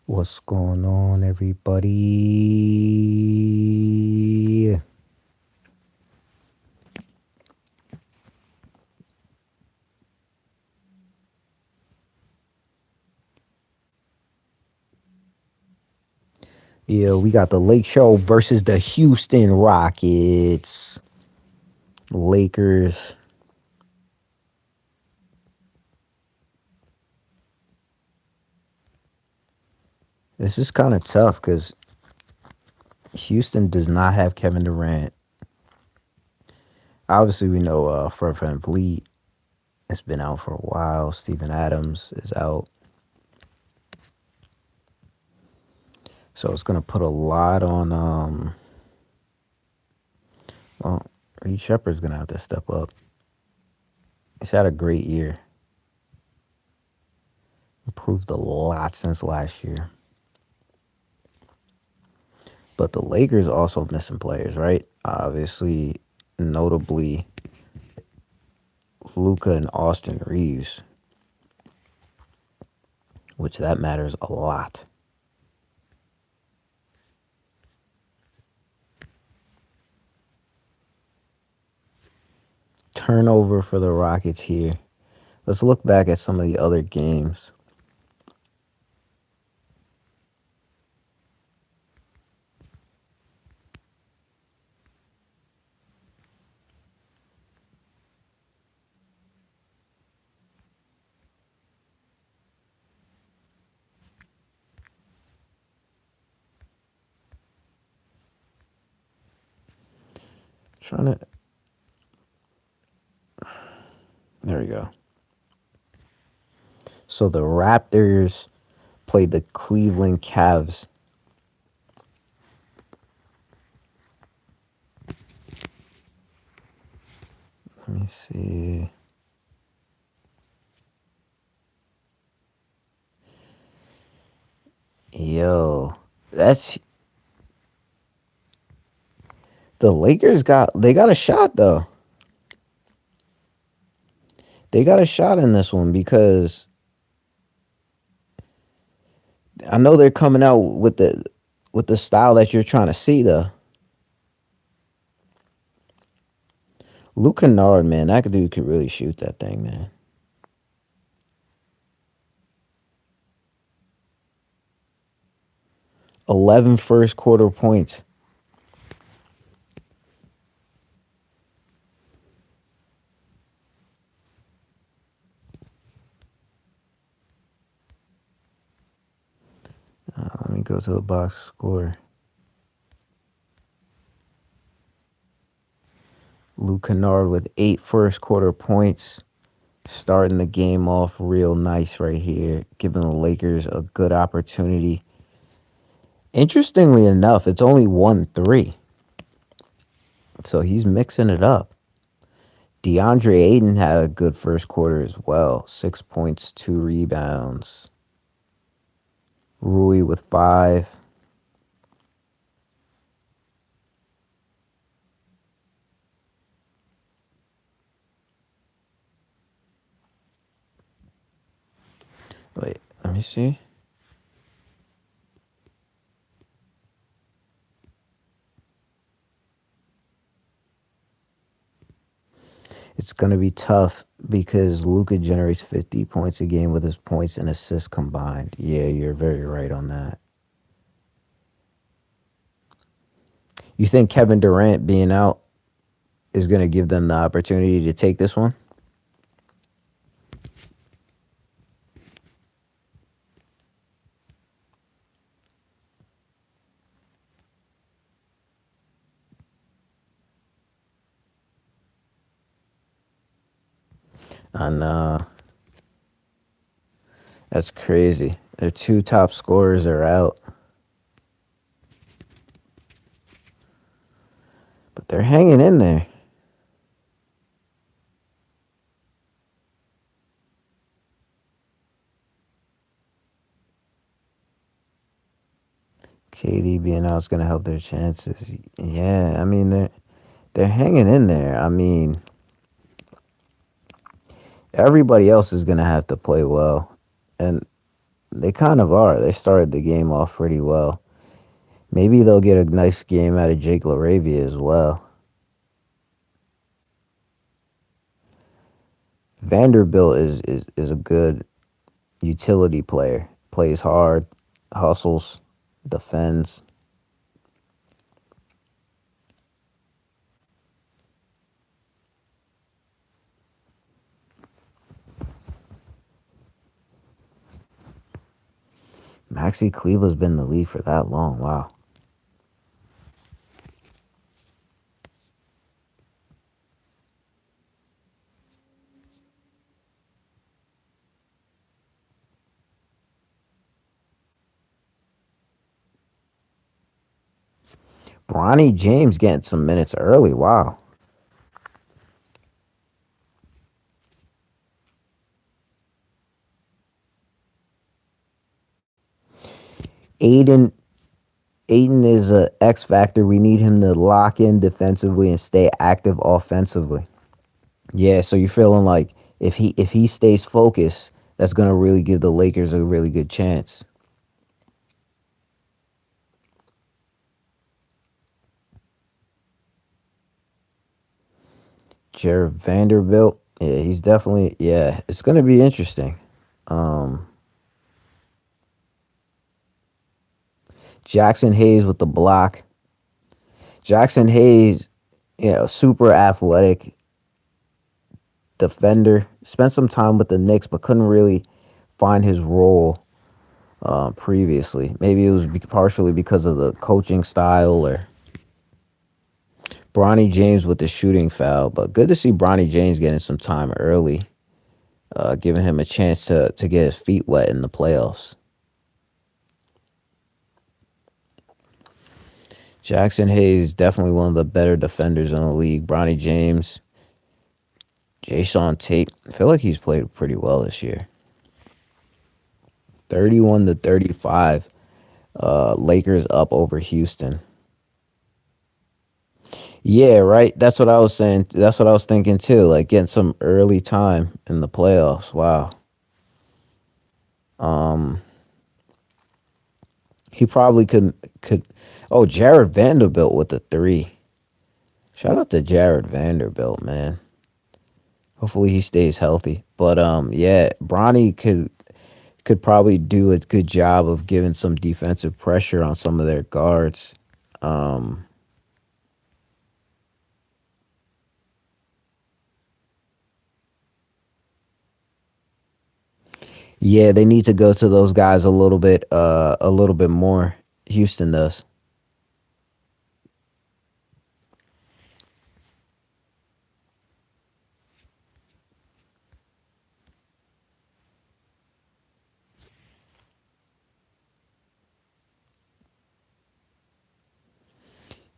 What's going on, everybody? Yeah, we got the Lake Show versus the Houston Rockets. Lakers. This is kind of tough because Houston does not have Kevin Durant. Obviously, we know Fred VanVleet has been out for a while. Steven Adams is out. So it's going to put a lot on, well, Reed Shepard's going to have to step up. He's had a great year. Improved a lot since last year. But the Lakers also missing players, right? Obviously, notably, Luka and Austin Reeves, which that matters a lot. Turnover for the Rockets here. Let's look back at some of the other games. Trying to. There we go. So the Raptors played the Cleveland Cavs. Let me see. Yo, that's the Lakers got a shot though. They got a shot in this one because I know they're coming out with the style that you're trying to see though. Luke Kennard, man, that dude could really shoot that thing, man. 11 first quarter points. Let me go to the box score. Luke Kennard with 8 first quarter points. Starting the game off real nice right here, giving the Lakers a good opportunity. Interestingly enough, it's only 1-3. So he's mixing it up. DeAndre Ayton had a good first quarter as well. 6 points, 2 rebounds. Rui with 5. Wait, let me see. It's going to be tough because Luka generates 50 points a game with his points and assists combined. Yeah, you're very right on that. You think Kevin Durant being out is going to give them the opportunity to take this one? I know. That's crazy. Their 2 top scorers are out. But they're hanging in there. KD being out is going to help their chances. Yeah, I mean they're hanging in there. I mean, everybody else is going to have to play well. And They kind of are. They started the game off pretty well. Maybe they'll get a nice game out of Jake LaRavia as well. Vanderbilt is a good utility player. Plays hard, hustles, defends. Maxi Kleber's been in the league for that long. Wow. Bronny James getting some minutes early. Wow. Aiden Aiden is a X factor. We need him to lock in defensively and stay active offensively. Yeah, so you're feeling like if he stays focused, that's gonna really give the Lakers a really good chance. Jared Vanderbilt, yeah, he's definitely yeah. It's gonna be interesting. Um, Jackson Hayes with the block. Jackson Hayes, super athletic defender. Spent some time with the Knicks, but couldn't really find his role previously. Maybe it was partially because of the coaching style or Bronny James with the shooting foul. But good to see Bronny James getting some time early, giving him a chance to get his feet wet in the playoffs. Jackson Hayes definitely one of the better defenders in the league. Bronny James, Jason Tate. I feel like he's played pretty well this year. 31-35. Lakers up over Houston. Yeah, right. That's what I was saying. That's what I was thinking too. Like getting some early time in the playoffs. Wow. Um, he probably could. Oh, Jared Vanderbilt with the three. Shout out to Jared Vanderbilt, man. Hopefully he stays healthy. But yeah, Bronny could probably do a good job of giving some defensive pressure on some of their guards. Um, yeah, they need to go to those guys a little bit more. Houston does.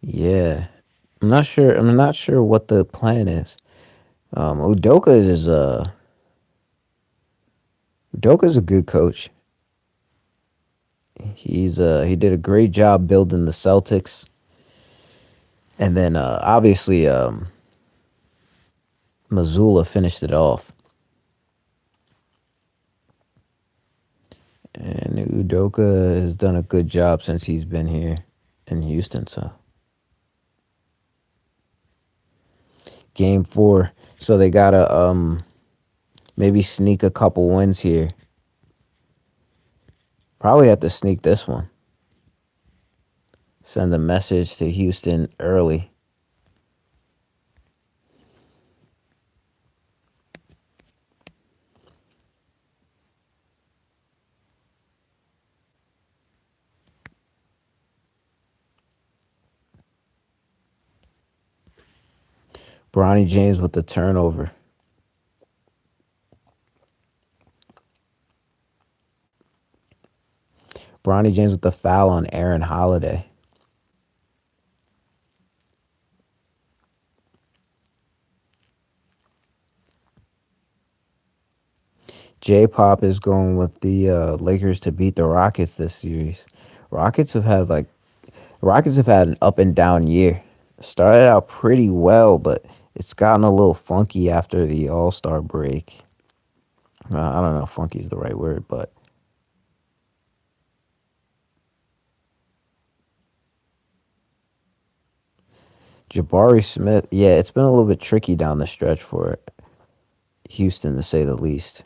Yeah, I'm not sure what the plan is. Udoka Udoka's a good coach. He did a great job building the Celtics, and then obviously Missoula finished it off. And Udoka has done a good job since he's been here in Houston. So game 4, so they gotta maybe sneak a couple wins here. Probably have to sneak this one. Send a message to Houston early. Bronny James with the turnover. Bronny James with the foul on Aaron Holiday. J Pop is going with the Lakers to beat the Rockets this series. Rockets have had like Rockets have had an up and down year. Started out pretty well, but it's gotten a little funky after the All Star break. I don't know if funky is the right word, but Jabari Smith. Yeah, it's been a little bit tricky down the stretch for Houston, to say the least.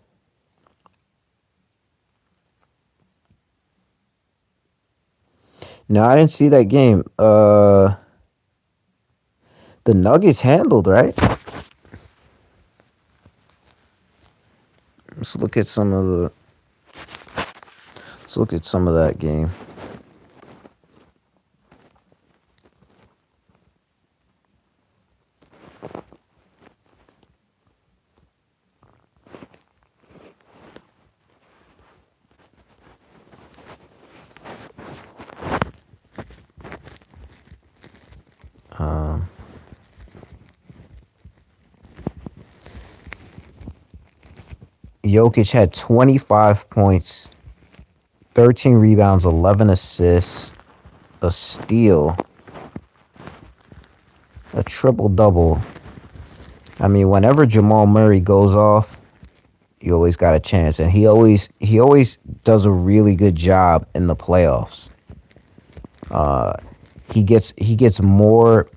No, I didn't see that game. The Nuggets handled, right? Let's look at some of the. Let's look at some of that game. Um, Jokic had 25 points, 13 rebounds, 11 assists, a steal, a triple double. I mean, whenever Jamal Murray goes off, you always got a chance, and he always does a really good job in the playoffs. Uh, he gets more.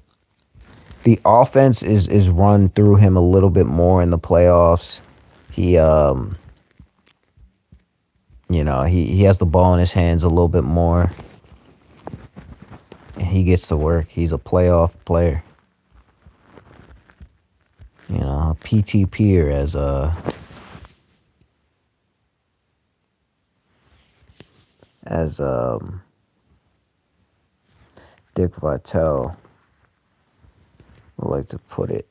The offense is run through him a little bit more in the playoffs. He he has the ball in his hands a little bit more, and he gets to work. He's a playoff player. PT Peer as Dick Vitale would like to put it.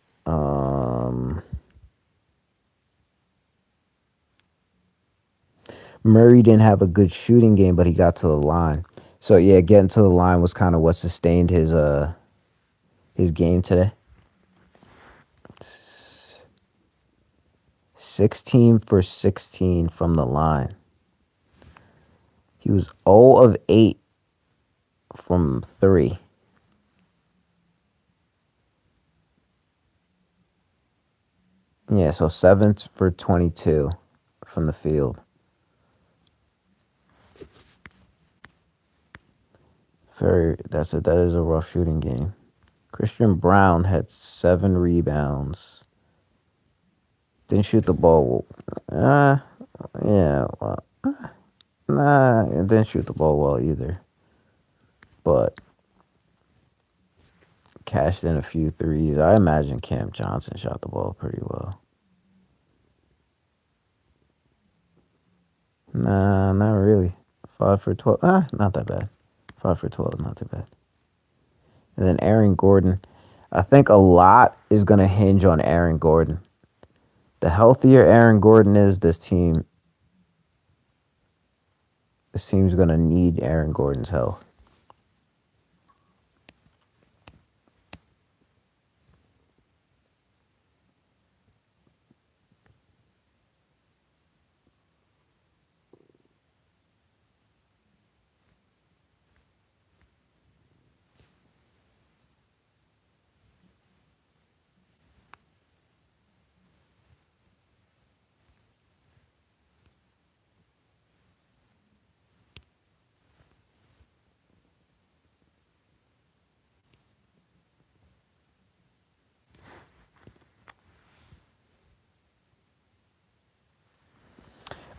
Murray didn't have a good shooting game, but he got to the line. So yeah, getting to the line was kind of what sustained his game today. 16 for 16 from the line. He was 0 of 8 from 3. Yeah, so 7 for 22 from the field. That is a rough shooting game. Christian Brown had 7 rebounds. Didn't shoot the ball. Yeah, well, nah, it didn't shoot the ball well either. But cashed in a few threes. I imagine Cam Johnson shot the ball pretty well. Nah, not really. 5 for 12. Not that bad. 5 for 12, not too bad. And then Aaron Gordon. I think a lot is going to hinge on Aaron Gordon. The healthier Aaron Gordon is, this team's going to need Aaron Gordon's health.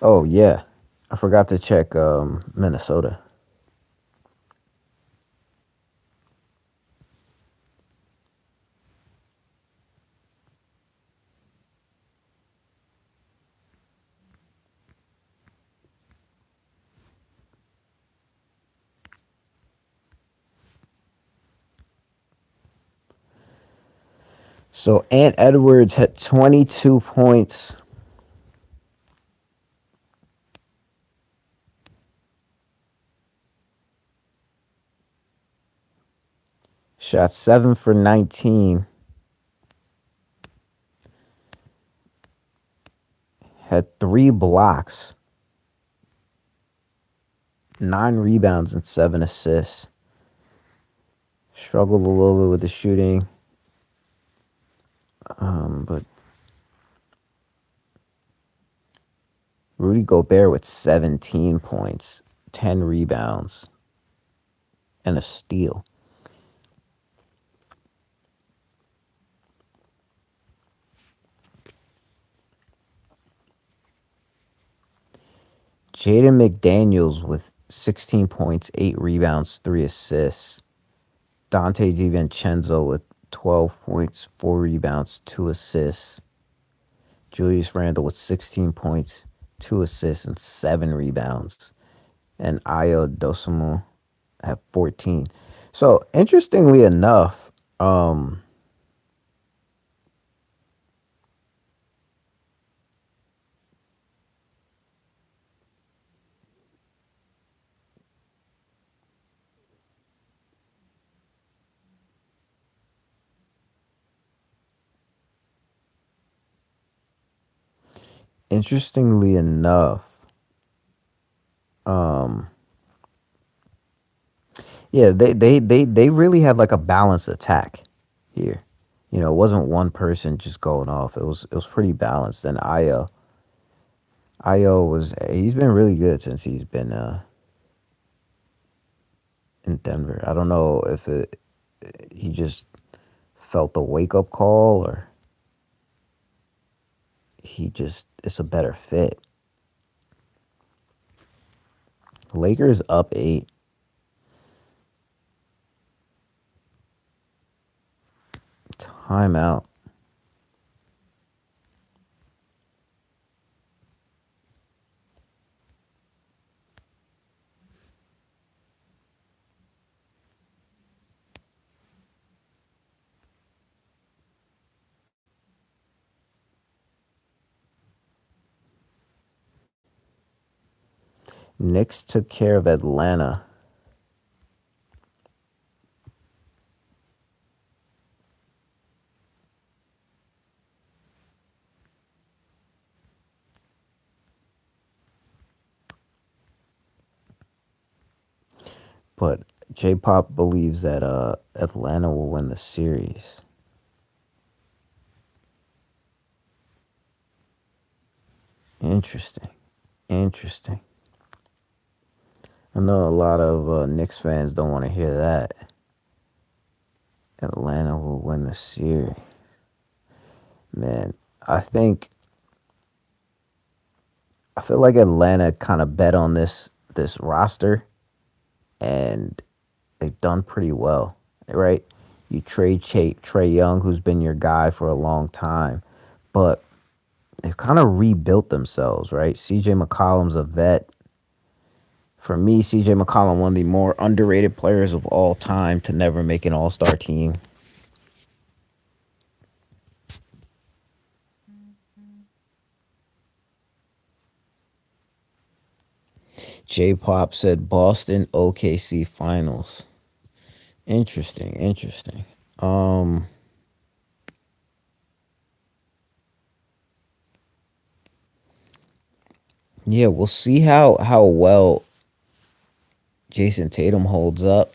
Oh, yeah. I forgot to check Minnesota. So Ant Edwards had 22 points. Shot 7 for 19. Had 3 blocks. 9 rebounds and 7 assists. Struggled a little bit with the shooting. But Rudy Gobert with 17 points, 10 rebounds, and a steal. Jaden McDaniels with 16 points, 8 rebounds, 3 assists. Dante DiVincenzo with 12 points, 4 rebounds, 2 assists. Julius Randle with 16 points, 2 assists, and 7 rebounds. And Ayo Dosunmu at 14. So, interestingly enough, interestingly enough, um, yeah, they really had like a balanced attack here. It wasn't one person just going off. It was pretty balanced. And Io he's been really good since he's been in Denver. I don't know if he just felt the wake up call or he just it's a better fit. Lakers up 8. Timeout. Knicks took care of Atlanta. But J Pop believes that Atlanta will win the series. Interesting. Interesting. I know a lot of Knicks fans don't want to hear that. Atlanta will win the series. Man, I think I feel like Atlanta kind of bet on this roster and they've done pretty well, right? You trade Trey Young, who's been your guy for a long time, but they've kind of rebuilt themselves, right? CJ McCollum's a vet. For me, CJ McCollum, one of the more underrated players of all time to never make an All Star team. J Pop said Boston OKC finals. Interesting, interesting. Um, yeah, we'll see how well Jason Tatum holds up.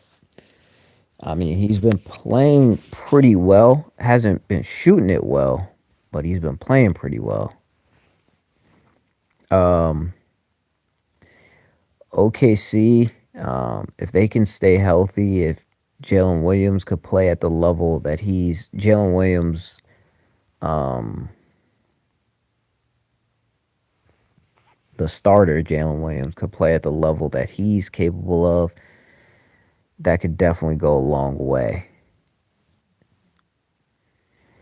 I mean, he's been playing pretty well. Hasn't been shooting it well, but he's been playing pretty well. Um, OKC, if they can stay healthy, if Jalen Williams could play at the level that Jalen Williams, um, the starter Jalen Williams could play at the level that he's capable of, that could definitely go a long way.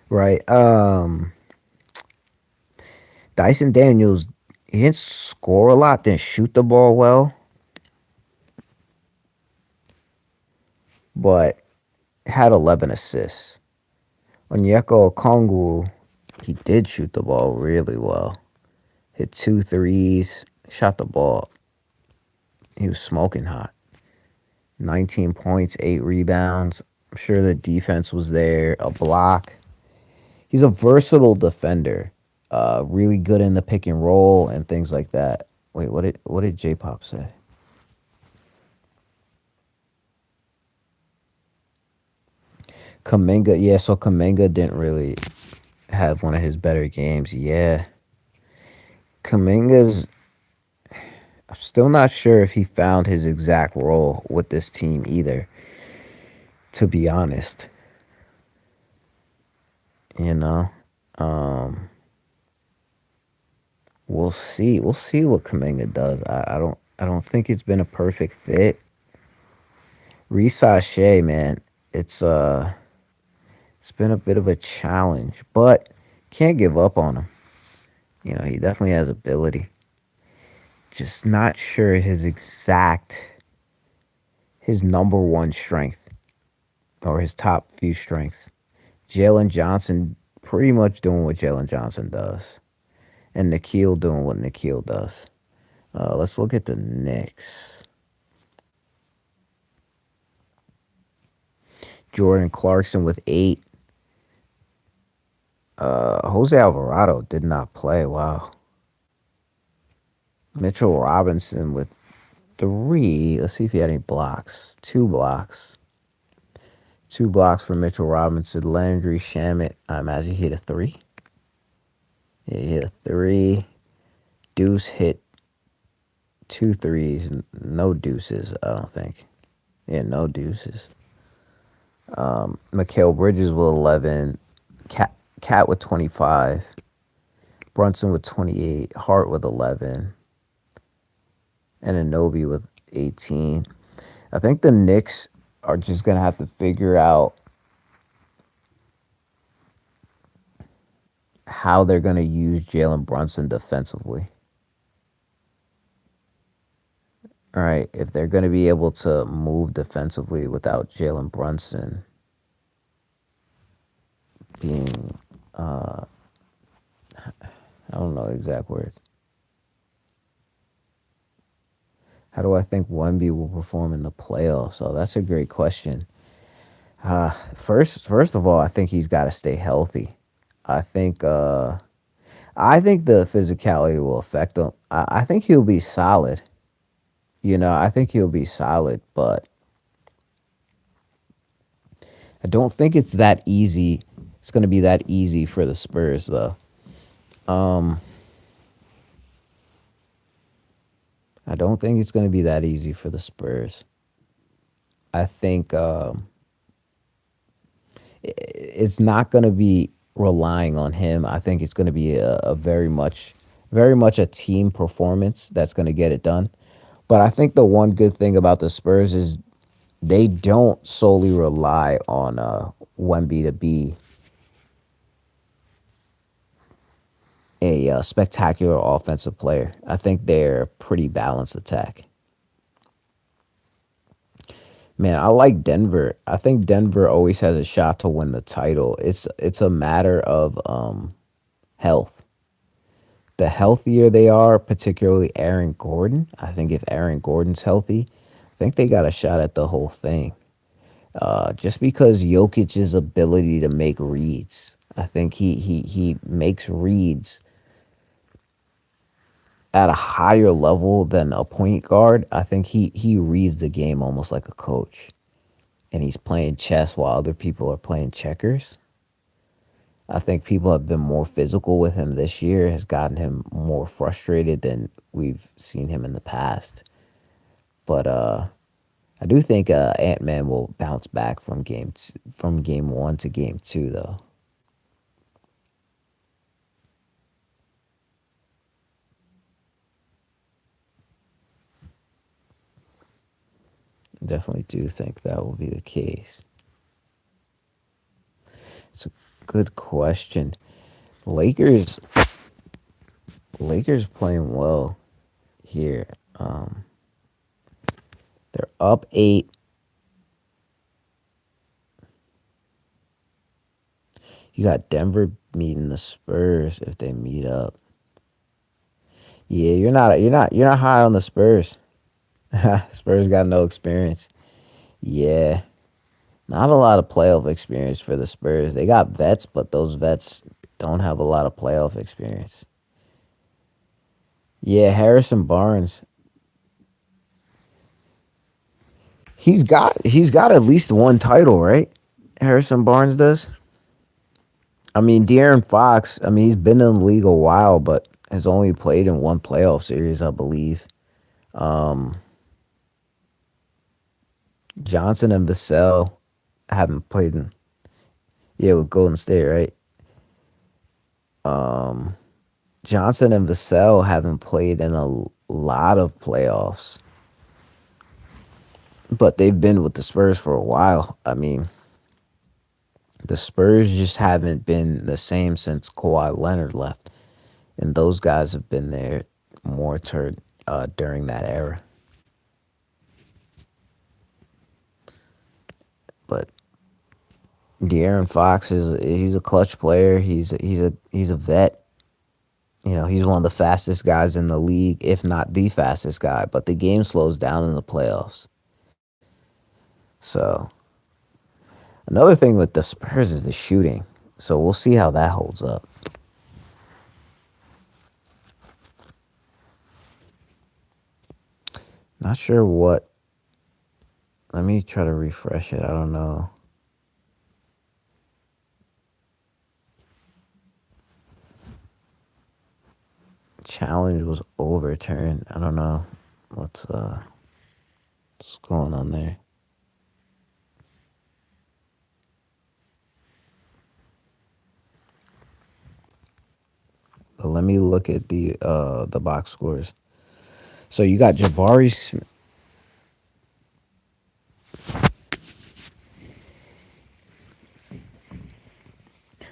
Right. Dyson Daniels, he didn't score a lot, didn't shoot the ball well, but had 11 assists. Onyeka Okongwu, he did shoot the ball really well. Hit two threes, shot the ball. He was smoking hot. 19 points, 8 rebounds. I'm sure the defense was there, a block. He's a versatile defender. Really good in the pick and roll and things like that. Wait, what did J Pop say? Kaminga, yeah, so Kaminga didn't really have one of his better games. Yeah. Kaminga's I'm still not sure if he found his exact role with this team either, to be honest. You know? Um We'll see. We'll see what Kaminga does. I don't think it's been a perfect fit. Risa Shea, man, it's it's been a bit of a challenge, but can't give up on him. He definitely has ability. Just not sure his number one strength or his top few strengths. Jalen Johnson pretty much doing what Jalen Johnson does, and Nikhil doing what Nikhil does. Let's look at the Knicks. Jordan Clarkson with 8. Jose Alvarado did not play. Wow. Mitchell Robinson with 3. Let's see if he had any blocks. 2 blocks. 2 blocks for Mitchell Robinson. Landry Shamit, I imagine he hit a 3. Yeah, he hit a 3. Deuce hit two threes. No deuces, I don't think. Yeah, no deuces. Mikal Bridges with 11. Cat with 25. Brunson with 28. Hart with 11. And Anobi with 18. I think the Knicks are just going to have to figure out how they're going to use Jalen Brunson defensively. All right, if they're going to be able to move defensively without Jalen Brunson being, I don't know the exact words. How do I think Wemby will perform in the playoffs? So that's a great question. First of all, I think he's got to stay healthy. I think I think the physicality will affect him. I think he'll be solid. I think he'll be solid, but I don't think it's that easy. It's going to be that easy for the Spurs, though. Um, I don't think it's going to be that easy for the Spurs. I think it's not going to be relying on him. I think it's going to be a very much a team performance that's going to get it done. But I think the one good thing about the Spurs is they don't solely rely on Wemby to be a spectacular offensive player. I think they're a pretty balanced attack. Man, I like Denver. I think Denver always has a shot to win the title. It's a matter of health. The healthier they are, particularly Aaron Gordon, I think if Aaron Gordon's healthy, I think they got a shot at the whole thing. Just because Jokic's ability to make reads, I think he makes reads at a higher level than a point guard. I think he reads the game almost like a coach, and he's playing chess while other people are playing checkers. I think people have been more physical with him this year, has gotten him more frustrated than we've seen him in the past. But I do think Ant Man will bounce back from game 1 to game 2, though. Definitely do think that will be the case. It's a good question. Lakers Lakers playing well here. Um, they're up 8. You got Denver meeting the Spurs if they meet up. Yeah, you're not high on the Spurs. Spurs got no experience. Yeah, not a lot of playoff experience for the Spurs. They got vets, but those vets don't have a lot of playoff experience. Yeah, Harrison Barnes. He's got at least one title, right? Harrison Barnes does. I mean, De'Aaron Fox. I mean, he's been in the league a while, but has only played in one playoff series, I believe. Um, Johnson and Vassell haven't played in. Yeah, with Golden State, right? Johnson and Vassell haven't played in a lot of playoffs, but they've been with the Spurs for a while. I mean, the Spurs just haven't been the same since Kawhi Leonard left, and those guys have been there more during that era. But De'Aaron Fox is he's a clutch player. He's a vet. You know, he's one of the fastest guys in the league, if not the fastest guy. But the game slows down in the playoffs. So another thing with the Spurs is the shooting. So we'll see how that holds up. Not sure what. Let me try to refresh it. I don't know. Challenge was overturned. I don't know what's going on there. But let me look at the box scores. So you got Jabari Smith.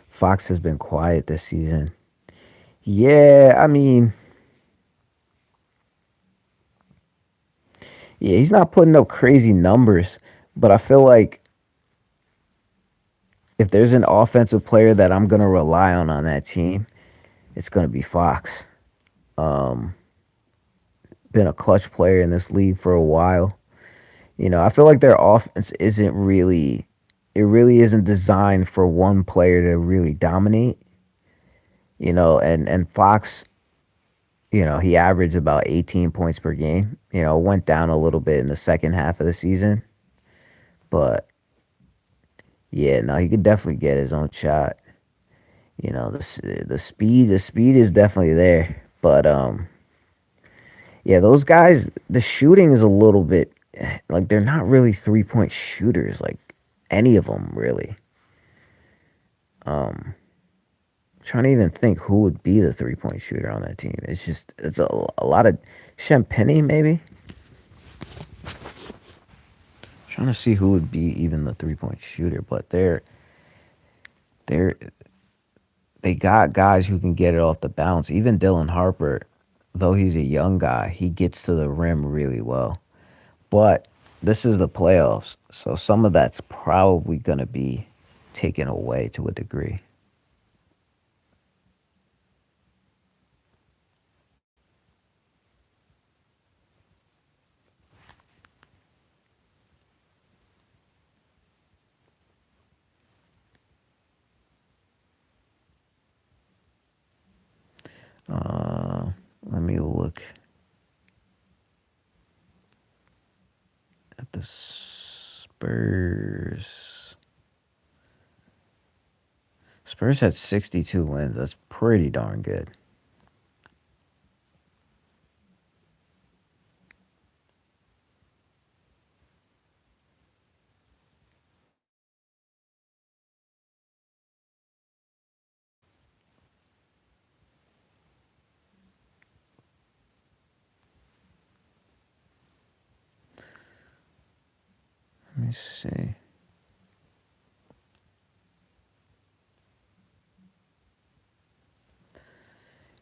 Fox has been quiet this season. Yeah, I mean, yeah, he's not putting up crazy numbers, but I feel like if there's an offensive player that I'm gonna rely on that team, it's gonna be Fox. Um, been a clutch player in this league for a while. You know, I feel like their offense isn't really, it really isn't designed for one player to really dominate. You know, and Fox, you know, he averaged about 18 points per game. You know, went down a little bit in the second half of the season, but yeah, no, he could definitely get his own shot. You know, the speed is definitely there, but yeah, those guys, the shooting is a little bit like they're not really 3-point shooters, like any of them really. Um, Trying to even think who would be the 3-point shooter on that team. It's just it's a lot of Champagny maybe. Trying to see who would be even the 3-point shooter, but they're they got guys who can get it off the bounce. Even Dylan Harper, though he's a young guy, he gets to the rim really well. But this is the playoffs, so some of that's probably going to be taken away to a degree. Uh, Let me look at the Spurs. Spurs had 62 wins. That's pretty darn good. Let me see.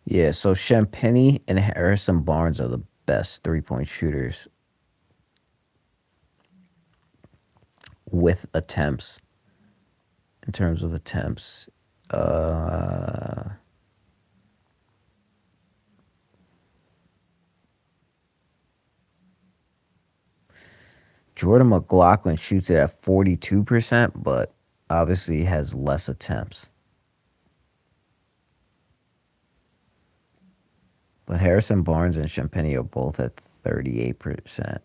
Yeah, so Champagny and Harrison Barnes are the best 3-point shooters with attempts. In terms of attempts, uh, Jordan McLaughlin shoots it at 42%, but obviously has less attempts. But Harrison Barnes and Champagny are both at 38%.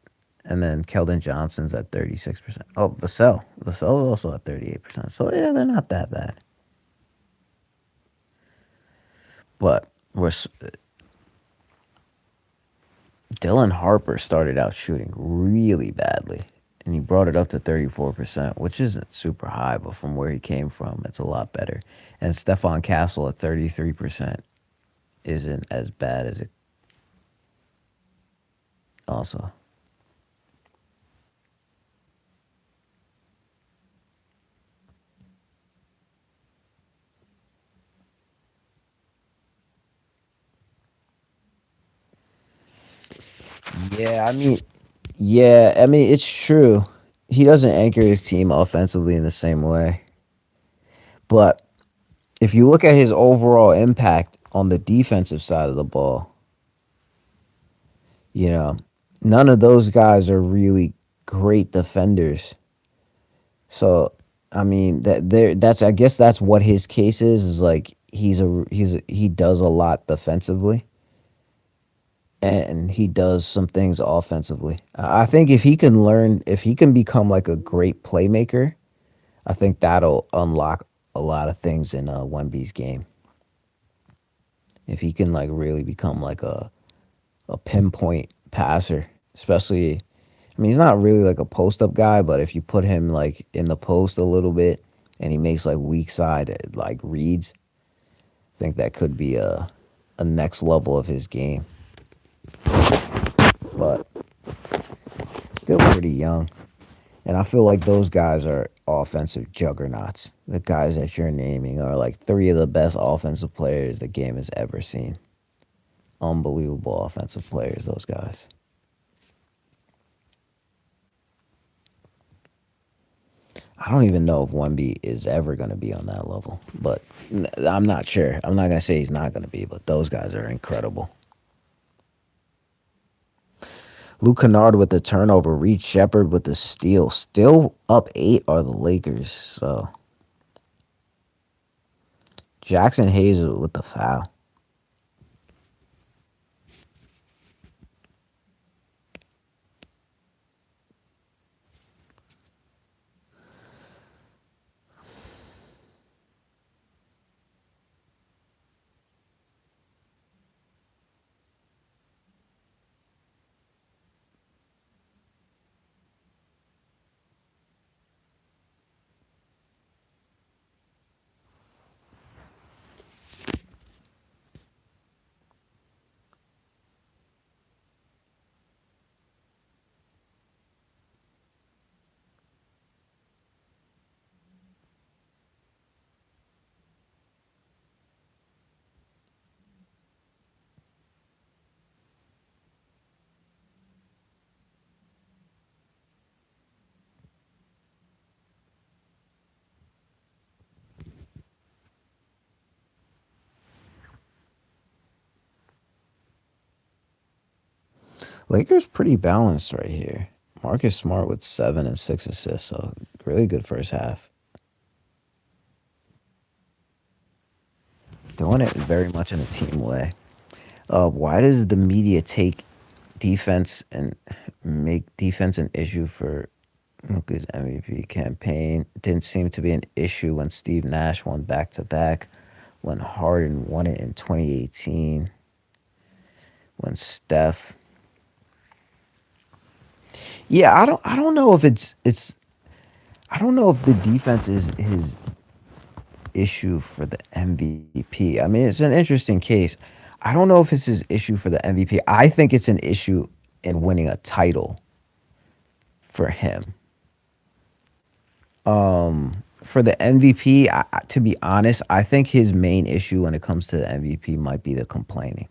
And then Keldon Johnson's at 36%. Oh, Vassell. Vassell is also at 38%. So, yeah, they're not that bad. But Dylan Harper started out shooting really badly. And he brought it up to 34%, which isn't super high, but from where he came from, it's a lot better. And Stephon Castle at 33% isn't as bad as it also. Yeah, I mean, yeah, I mean it's true. He doesn't anchor his team offensively in the same way. But if you look at his overall impact on the defensive side of the ball, you know, none of those guys are really great defenders. So, I mean, that's I guess that's what his case is like he does a lot defensively and he does some things offensively. I think if he can become like a great playmaker, I think that'll unlock a lot of things in Wemby's game. If he can like really become like a pinpoint passer, especially I mean he's not really like a post up guy, but if you put him like in the post a little bit and he makes like weak side like reads, I think that could be a next level of his game. But still pretty young. And I feel like those guys are offensive juggernauts. The guys that you're naming are like three of the best offensive players the game has ever seen. Unbelievable offensive players, those guys. I don't even know if Wemby is ever going to be on that level, but I'm not sure. I'm not going to say he's not going to be, but those guys are incredible. Luke Kennard with the turnover, Reed Shepard with the steal. Still up eight are the Lakers. So Jackson Hayes with the foul. Lakers pretty balanced right here. Marcus Smart with 7 and 6 assists, so really good first half. Doing it very much in a team way. Why does the media take defense and make defense an issue for Luka's MVP campaign? It didn't seem to be an issue when Steve Nash won back to back, when Harden won it in 2018, when Steph. Yeah, I don't know if it's I don't know if the defense is his issue for the MVP. I mean, it's an interesting case. I don't know if it's his issue for the MVP. I think it's an issue in winning a title for him. For the MVP, to be honest, I think his main issue when it comes to the MVP might be the complaining.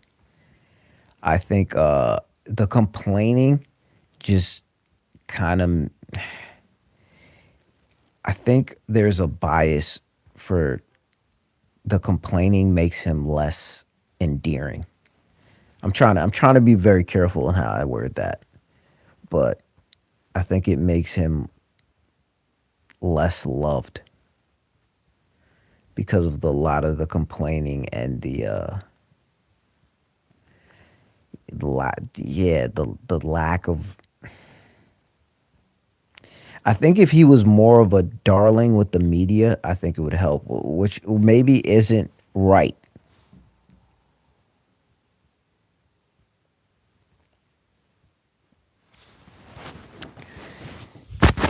I think the complaining just kind of I think there's a bias for the complaining makes him less endearing. I'm trying to be very careful in how I word that, but I think it makes him less loved because of the lot of the complaining and the lack of. I think if he was more of a darling with the media, I think it would help, which maybe isn't right.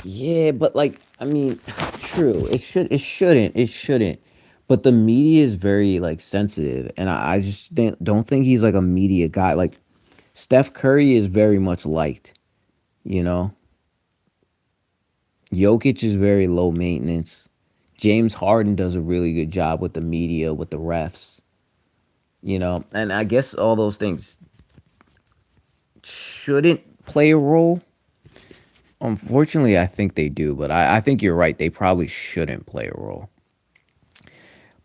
Yeah, but like I mean, true. It shouldn't. It shouldn't. But the media is very like sensitive, and I just don't think he's like a media guy. Like Steph Curry is very much liked, you know. Jokic is very low maintenance. James Harden does a really good job with the media, with the refs, you know. And I guess all those things shouldn't play a role. Unfortunately, I think they do, but I think you're right. They probably shouldn't play a role.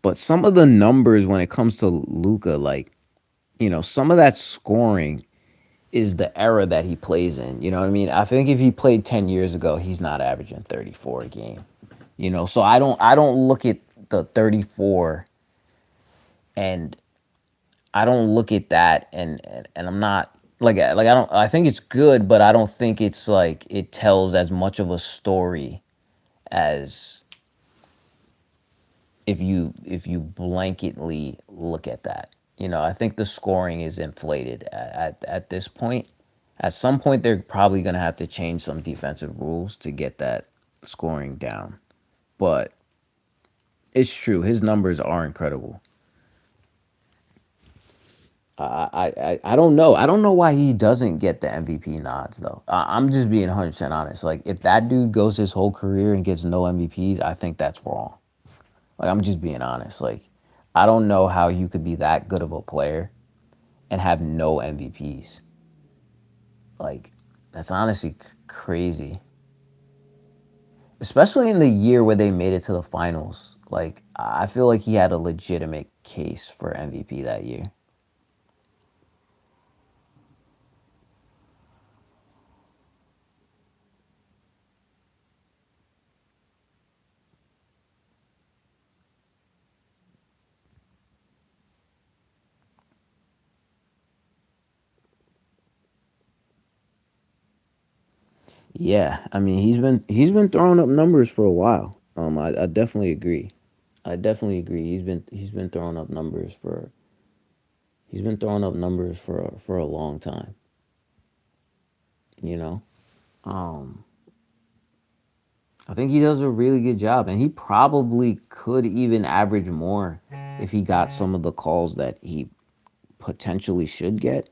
But some of the numbers when it comes to Luca, like, some of that scoring is the era that he plays in. You know what I mean? I think if he played 10 years ago, he's not averaging 34 a game. So I don't look at the 34, and I don't look at that, and I'm not like I think it's good, but I don't think it's like it tells as much of a story as if you blanketly look at that. I think the scoring is inflated at this point. At some point, they're probably going to have to change some defensive rules to get that scoring down. But it's true, his numbers are incredible. I don't know. I don't know why he doesn't get the MVP nods though. I'm just being 100% honest. Like if that dude goes his whole career and gets no MVPs, I think that's wrong. Like I'm just being honest. Like I don't know how you could be that good of a player and have no MVPs. Like that's honestly crazy. Especially in the year where they made it to the finals. Like I feel like he had a legitimate case for MVP that year. Yeah, I mean he's been throwing up numbers for a while. I definitely agree. I definitely agree. He's been throwing up numbers for a long time. You know, um, I think he does a really good job, and he probably could even average more if he got some of the calls that he potentially should get.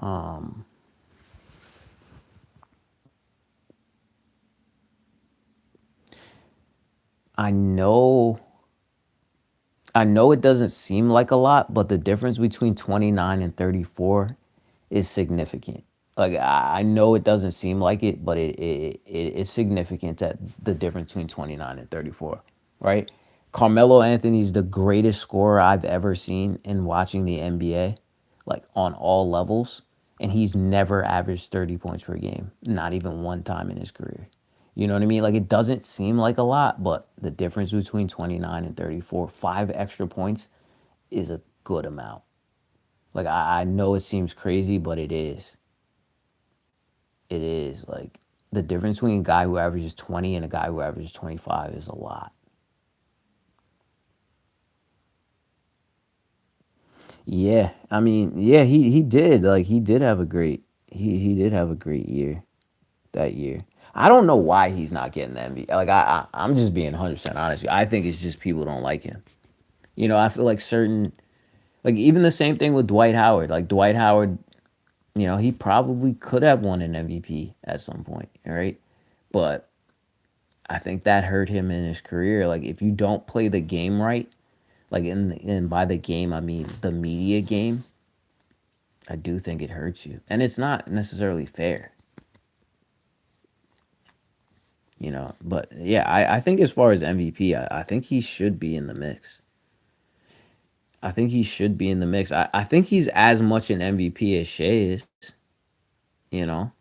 Um, I know I know it doesn't seem like a lot, but the difference between 29 and 34 is significant. Like I know it doesn't seem like it, but it's significant that the difference between 29 and 34, right? Carmelo Anthony's the greatest scorer I've ever seen in watching the NBA, like on all levels, and he's never averaged 30 points per game, not even one time in his career. You know what I mean? Like it doesn't seem like a lot, but the difference between 29 and 34, 5 extra points is a good amount. Like I know it seems crazy, but it is. It is. Like the difference between a guy who averages 20 and a guy who averages 25 is a lot. Yeah. I mean, yeah, he did. Like he did have a great year that year. I don't know why he's not getting the MVP. Like I'm just being 100% honest. I think it's just people don't like him. I feel like like even the same thing with Dwight Howard. Like Dwight Howard, he probably could have won an MVP at some point, right? But I think that hurt him in his career. Like if you don't play the game right, like and by the game I mean the media game, I do think it hurts you. And it's not necessarily fair, But yeah, I think as far as MVP, I think he should be in the mix. I think he should be in the mix. I think he's as much an MVP as Shea is, you know.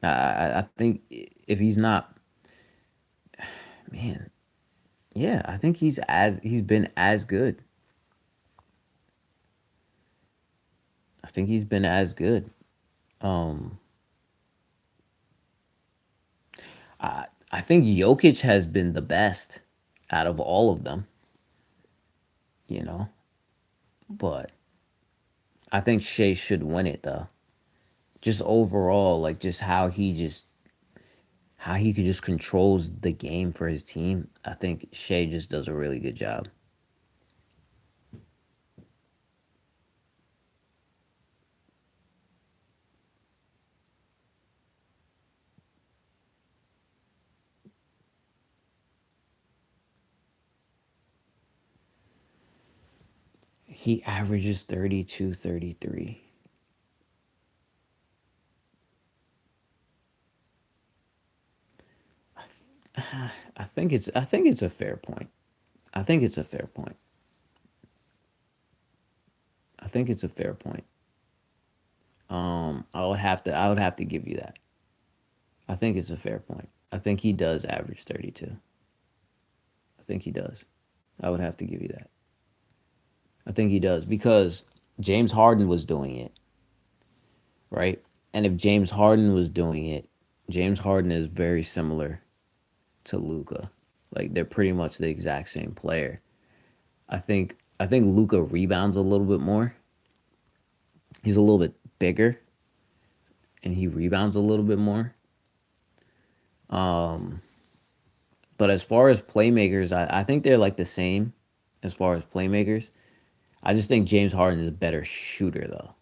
I think if he's not, man, yeah, I think he's been as good. I think he's been as good. Um, I think Jokic has been the best out of all of them, you know. But I think Shea should win it though. Just overall, like just how he could just controls the game for his team. I think Shea just does a really good job. He averages 32, 33. I think it's a fair point. I think it's a fair point. I think it's a fair point. I would have to give you that. I think it's a fair point. I think he does average 32. I think he does. I would have to give you that. I think he does because James Harden was doing it, right? And if James Harden was doing it, James Harden is very similar to Luca. Like they're pretty much the exact same player. I think Luca rebounds a little bit more. He's a little bit bigger and he rebounds a little bit more. But as far as playmakers, I think they're like the same as far as playmakers. I just think James Harden is a better shooter though.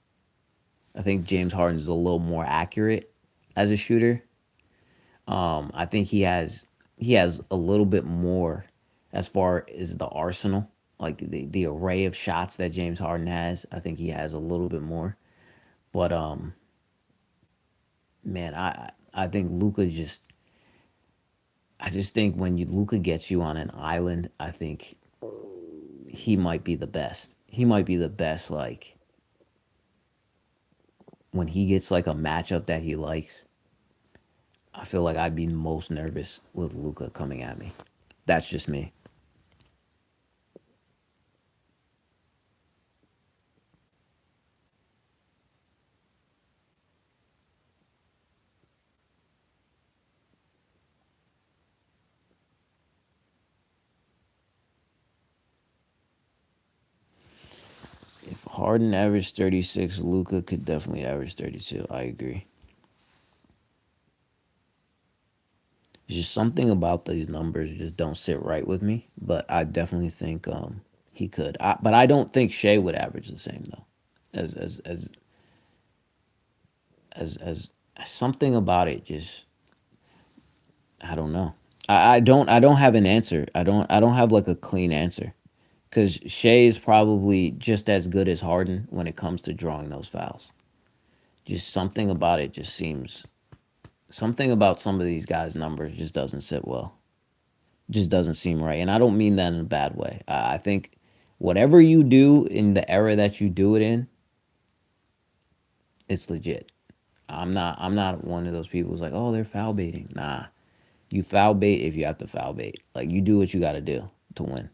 I think James Harden is a little more accurate as a shooter. I think he has a little bit more as far as the arsenal, like the array of shots that James Harden has. I think he has a little bit more. But man, I think Luca just I just think when you Luca gets you on an island, I think he might be the best. He might be the best like when he gets like a matchup that he likes. I feel like I'd be most nervous with Luca coming at me. That's just me. If Harden averaged 36, Luca could definitely average 32. I agree. There's just something about these numbers just don't sit right with me, but I definitely think he could. But I don't think Shea would average the same though. As as as as something about it just I don't know. I don't have an answer. I don't have like a clean answer because Shea is probably just as good as Harden when it comes to drawing those fouls. Just something about it just seems something about some of these guys' numbers just doesn't sit well. Just doesn't seem right, and I don't mean that in a bad way. I think whatever you do in the era that you do it in, it's legit. I'm not one of those people who's like, oh, they're foul baiting. Nah, you foul bait if you have to foul bait. Like you do what you got to do to win.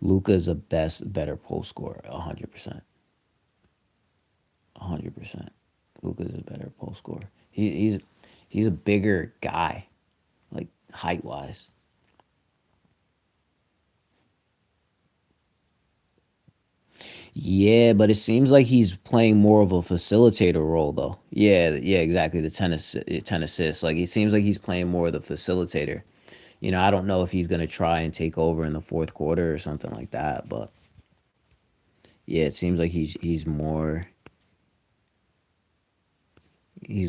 Luca is a better post scorer, 100%, 100%. Luca is a better post scorer. He's a bigger guy, like height wise. Yeah, but it seems like he's playing more of a facilitator role, though. Yeah, yeah, exactly. The ten assists. Like it seems like he's playing more of the facilitator. I don't know if he's gonna try and take over in the fourth quarter or something like that, but yeah, it seems like he's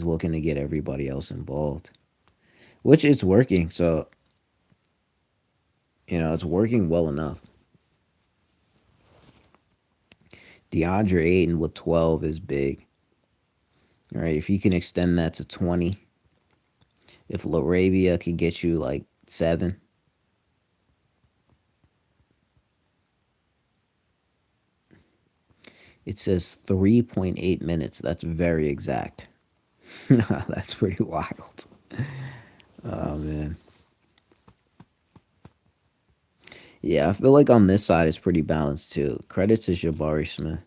looking to get everybody else involved, which it's working. So it's working well enough. DeAndre Ayton with 12 is big. All right, if you can extend that to 20, if Laravia could get you like 7, it says 3.8 minutes. That's very exact. That's pretty wild. Oh, man. Yeah, I feel like on this side it's pretty balanced too. Credits to Jabari Smith.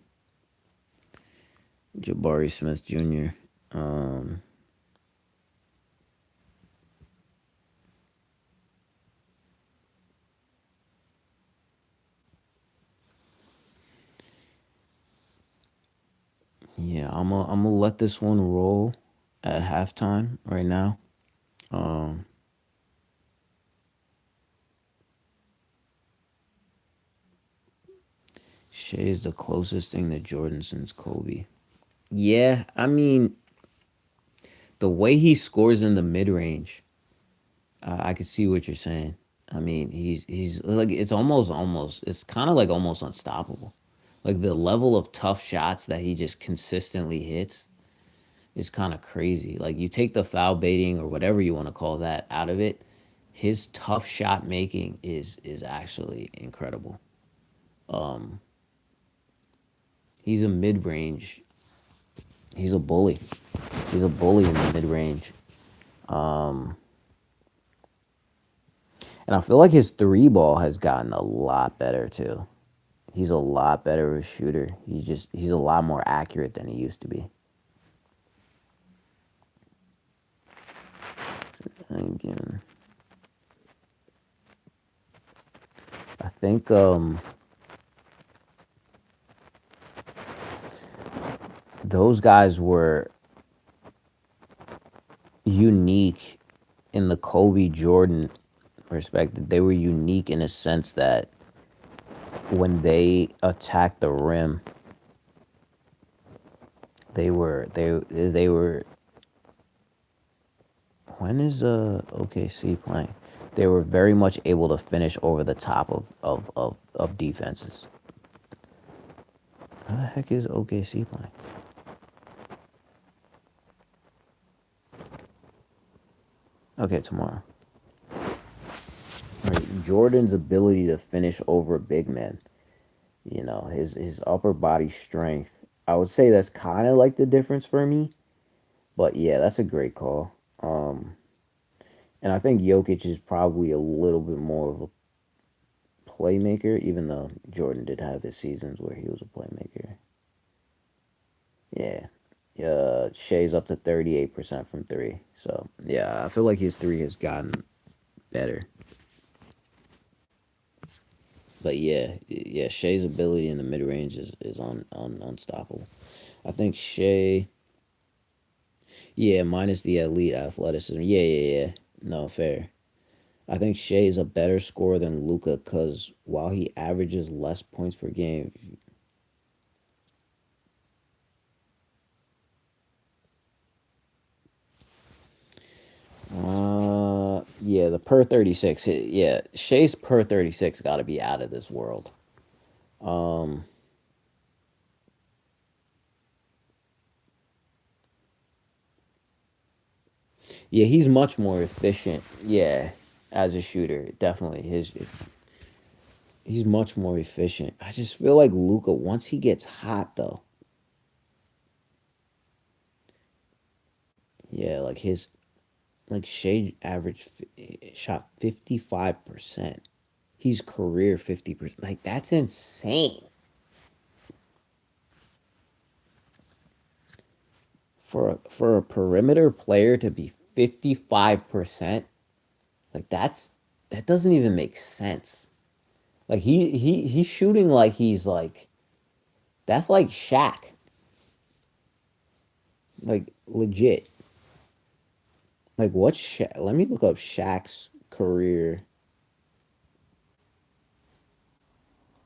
Jabari Smith Jr. Um, yeah, I'm gonna let this one roll. at halftime right now. Um, Shea is the closest thing to Jordan since Kobe. Yeah, I mean, the way he scores in the mid range, I can see what you're saying. I mean, he's like it's almost it's kind of like almost unstoppable. Like the level of tough shots that he just consistently hits is kind of crazy. Like you take the foul baiting or whatever you want to call that out of it, his tough shot making is actually incredible. Um, he's a mid range. He's a bully. He's a bully in the mid range. Um, and I feel like his three ball has gotten a lot better too. He's a lot better of a shooter. He's a lot more accurate than he used to be. Again, I think those guys were unique in the Kobe Jordan perspective. They were unique in a sense that when they attacked the rim, they were when is OKC playing? They were very much able to finish over the top of defenses. How the heck is OKC playing? Okay, tomorrow. Right. Jordan's ability to finish over big men, his upper body strength. I would say that's kind of like the difference for me. But yeah, that's a great call. And I think Jokic is probably a little bit more of a playmaker, even though Jordan did have his seasons where he was a playmaker. Yeah. Shea's up to 38% from three. So, yeah, I feel like his three has gotten better. But yeah, Shea's ability in the mid range is unstoppable. I think Shea, yeah, minus the elite athleticism. Yeah. No, fair. I think Shea is a better scorer than Luca because while he averages less points per game, yeah, the per 36, yeah, Shea's per 36 got to be out of this world. Um, yeah, he's much more efficient. Yeah, as a shooter, definitely he's much more efficient. I just feel like Luca once he gets hot though, yeah, like Shea average shot 55%. He's career 50%. Like that's insane for a perimeter player to be 55%. Like that doesn't even make sense. Like he's shooting like he's like that's like Shaq. Like legit. Like what's Shaq? Let me look up Shaq's career.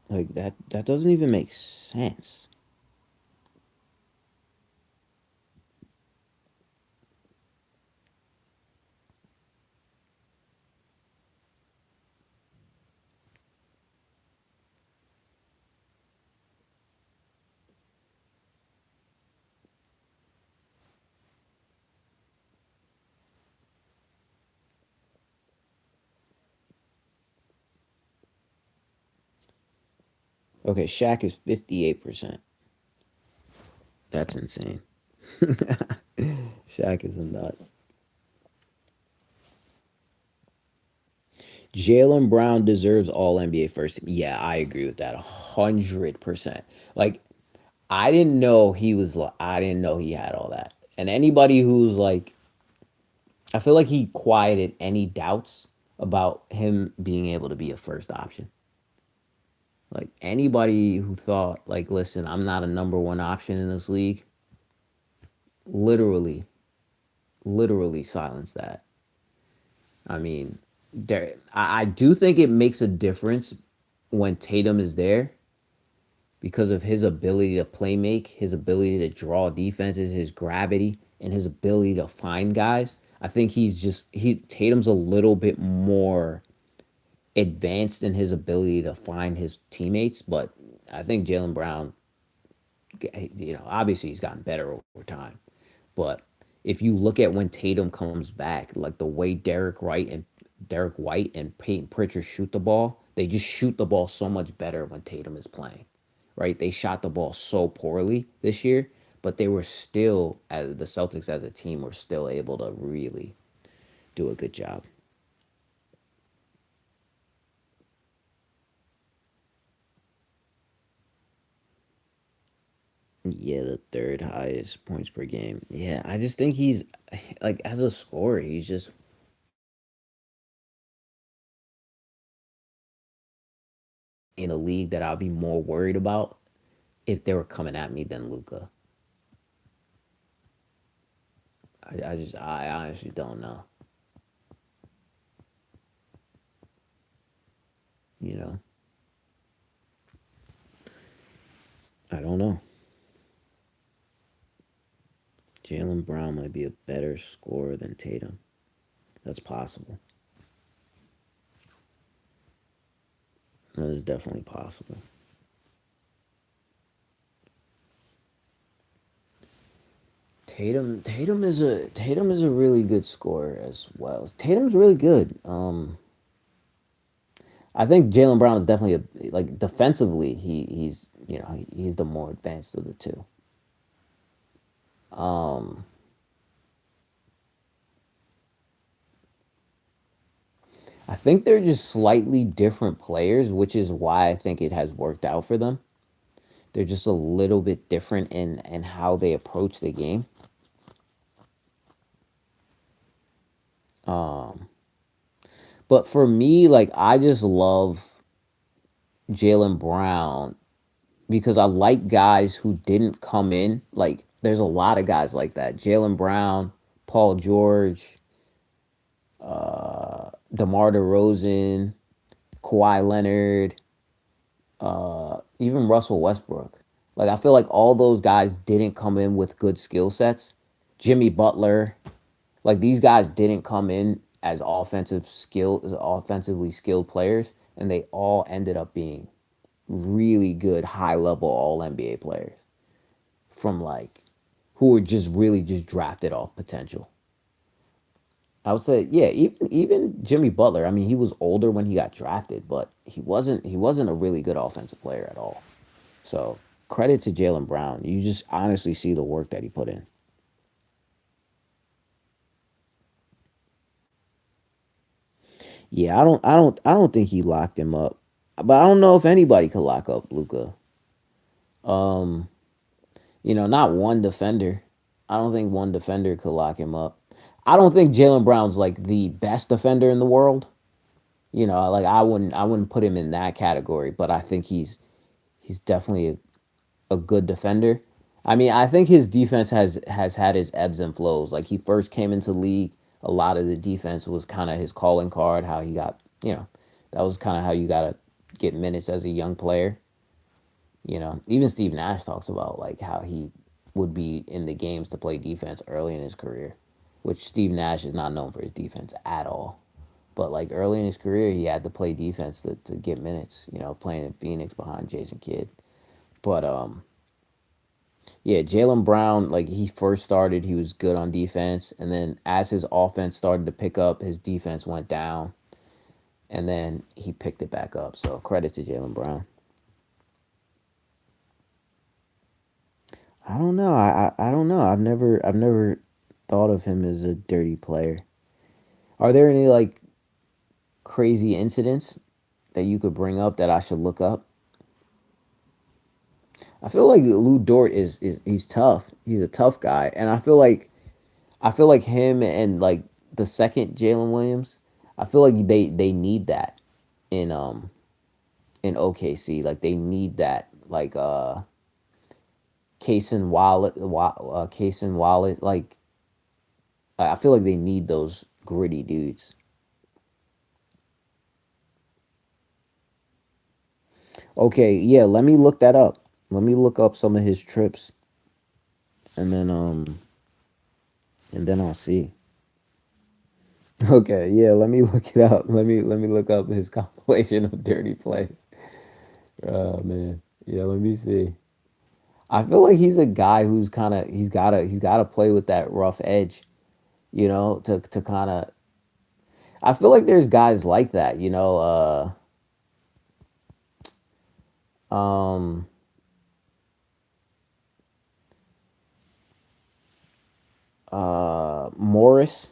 Like that doesn't even make sense. Okay, Shaq is 58%. That's insane. Shaq is a nut. Jalen Brown deserves all NBA first team. Yeah, I agree with that 100%. Like I didn't know he had all that. And anybody who's like I feel like he quieted any doubts about him being able to be a first option. Like anybody who thought like listen, I'm not a number 1 option in this league, literally. literally silence that. I mean, I do think it makes a difference when Tatum is there because of his ability to play make, his ability to draw defenses, his gravity, and his ability to find guys. I think he Tatum's a little bit more advanced in his ability to find his teammates, but I think Jalen Brown, obviously he's gotten better over time. But if you look at when Tatum comes back, like the way Derek White and Peyton Pritchard shoot the ball, they just shoot the ball so much better when Tatum is playing. Right? They shot the ball so poorly this year, but they were still, as the Celtics as a team were still able to really do a good job. Yeah, the third highest points per game. Yeah, I just think he's like as a scorer, he's just in a league that I'll be more worried about if they were coming at me than Luca. I honestly don't know. You know, I don't know. Jalen Brown might be a better scorer than Tatum. That's possible. That is definitely possible. Tatum is a really good scorer as well. Tatum's really good. I think Jalen Brown is definitely like defensively. He's the more advanced of the two. Um, I think they're just slightly different players, which is why I think it has worked out for them. They're just a little bit different in how they approach the game. Um, but for me, like I just love Jalen Brown because I like guys who didn't come in. Like there's a lot of guys like that. Jalen Brown, Paul George, DeMar DeRozan, Kawhi Leonard, even Russell Westbrook. Like I feel like all those guys didn't come in with good skill sets. Jimmy Butler, like these guys didn't come in as offensively skilled players, and they all ended up being really good high level all NBA players from like who were just really just drafted off potential. I would say, yeah, even Jimmy Butler. I mean, he was older when he got drafted, but he wasn't a really good offensive player at all. So credit to Jalen Brown. You just honestly see the work that he put in. Yeah, I don't think he locked him up, but I don't know if anybody could lock up Luca. Um, not one defender. I don't think one defender could lock him up. I don't think Jalen Brown's like the best defender in the world. Like I wouldn't put him in that category, but I think he's definitely a good defender. I mean, I think his defense has had his ebbs and flows. Like he first came into the league, a lot of the defense was kind of his calling card. How he got, that was kind of how you got to get minutes as a young player. Even Steve Nash talks about like how he would be in the games to play defense early in his career, which Steve Nash is not known for his defense at all. But like early in his career, he had to play defense to get minutes. Playing in Phoenix behind Jason Kidd. But yeah, Jalen Brown, like he first started, he was good on defense, and then as his offense started to pick up, his defense went down, and then he picked it back up. So credit to Jalen Brown. I don't know. I don't know. I've never thought of him as a dirty player. Are there any like crazy incidents that you could bring up that I should look up? I feel like Lou Dort is he's tough. He's a tough guy, and I feel like him and like the second Jalen Williams. I feel like they need that in in OKC. Like they need that like Case and Wallet, Case and Wallet. Like I feel like they need those gritty dudes. Okay, yeah, let me look that up. Let me look up some of his trips, and then I'll see. Okay, yeah, let me look it up. Let me look up his compilation of dirty plays. Oh man, yeah, let me see. I feel like he's a guy who's kind of he's gotta play with that rough edge, to kind of. I feel like there's guys like that, um, Morris.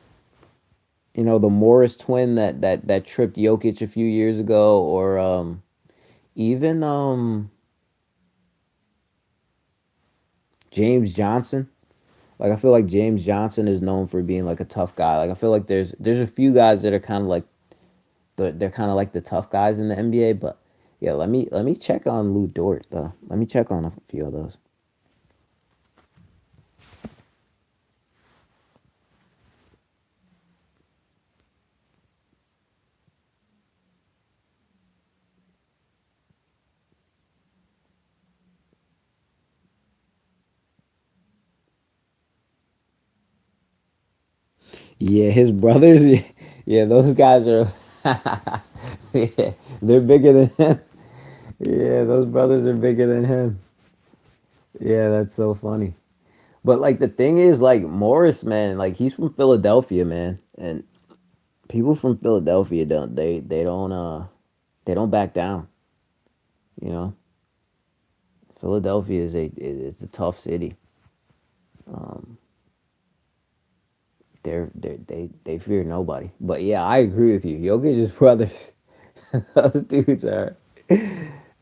The Morris twin that tripped Jokic a few years ago, or even James Johnson. Like I feel like James Johnson is known for being like a tough guy. Like I feel like there's a few guys that are kind of like they're kind of like the tough guys in the NBA. But yeah, let me check on Lou Dort though. Let me check on a few of those. Yeah, his brothers. Yeah, those guys are. Yeah, they're bigger than him. Yeah, those brothers are bigger than him. Yeah, that's so funny. But like the thing is, like Morris, man, like he's from Philadelphia, man, and people from Philadelphia they don't back down. You know, Philadelphia is a tough city. Um, they fear nobody. But yeah, I agree with you. Jokic's brothers, those dudes are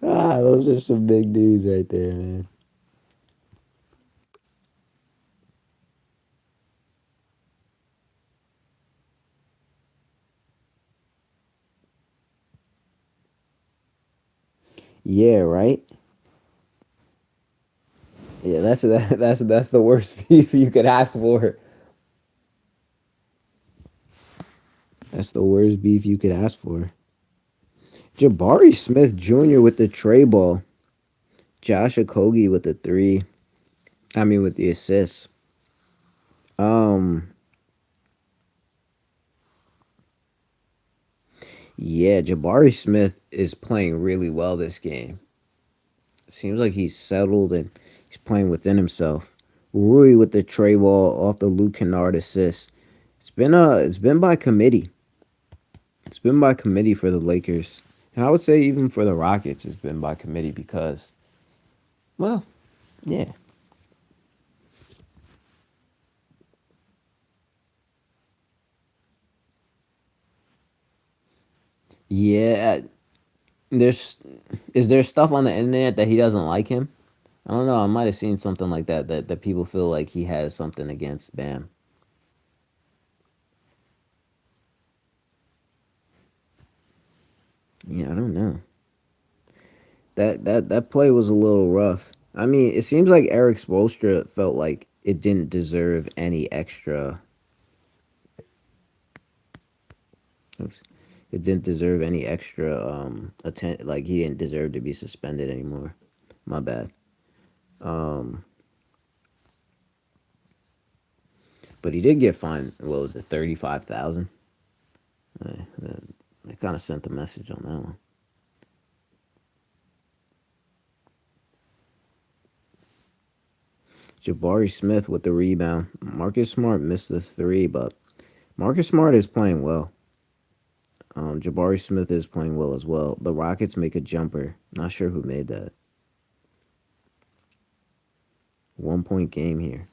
those are some big dudes right there, man. Yeah, right. Yeah, that's the worst beef you could ask for. That's the worst beef you could ask for. Jabari Smith Jr. with the tray ball. Josh Okogie with the three. I mean, with the assists. Um, yeah, Jabari Smith is playing really well this game. Seems like he's settled and he's playing within himself. Rui with the tray ball off the Luke Kennard assist. It's been by committee. It's been by committee for the Lakers. And I would say even for the Rockets, it's been by committee because, well, yeah. Yeah. There's is there stuff on the internet that he doesn't like him? I don't know. I might have seen something like that people feel like he has something against Bam. Yeah, I don't know. That play was a little rough. I mean, it seems like Eric Spoelstra felt like it didn't deserve any extra. Oops, it didn't deserve any extra like he didn't deserve to be suspended anymore. My bad. Um, but he did get fined. What was it, 35,000? They kind of sent the message on that one. Jabari Smith with the rebound. Marcus Smart missed the three, but Marcus Smart is playing well. Jabari Smith is playing well as well. The Rockets make a jumper. Not sure who made that. 1 point game here.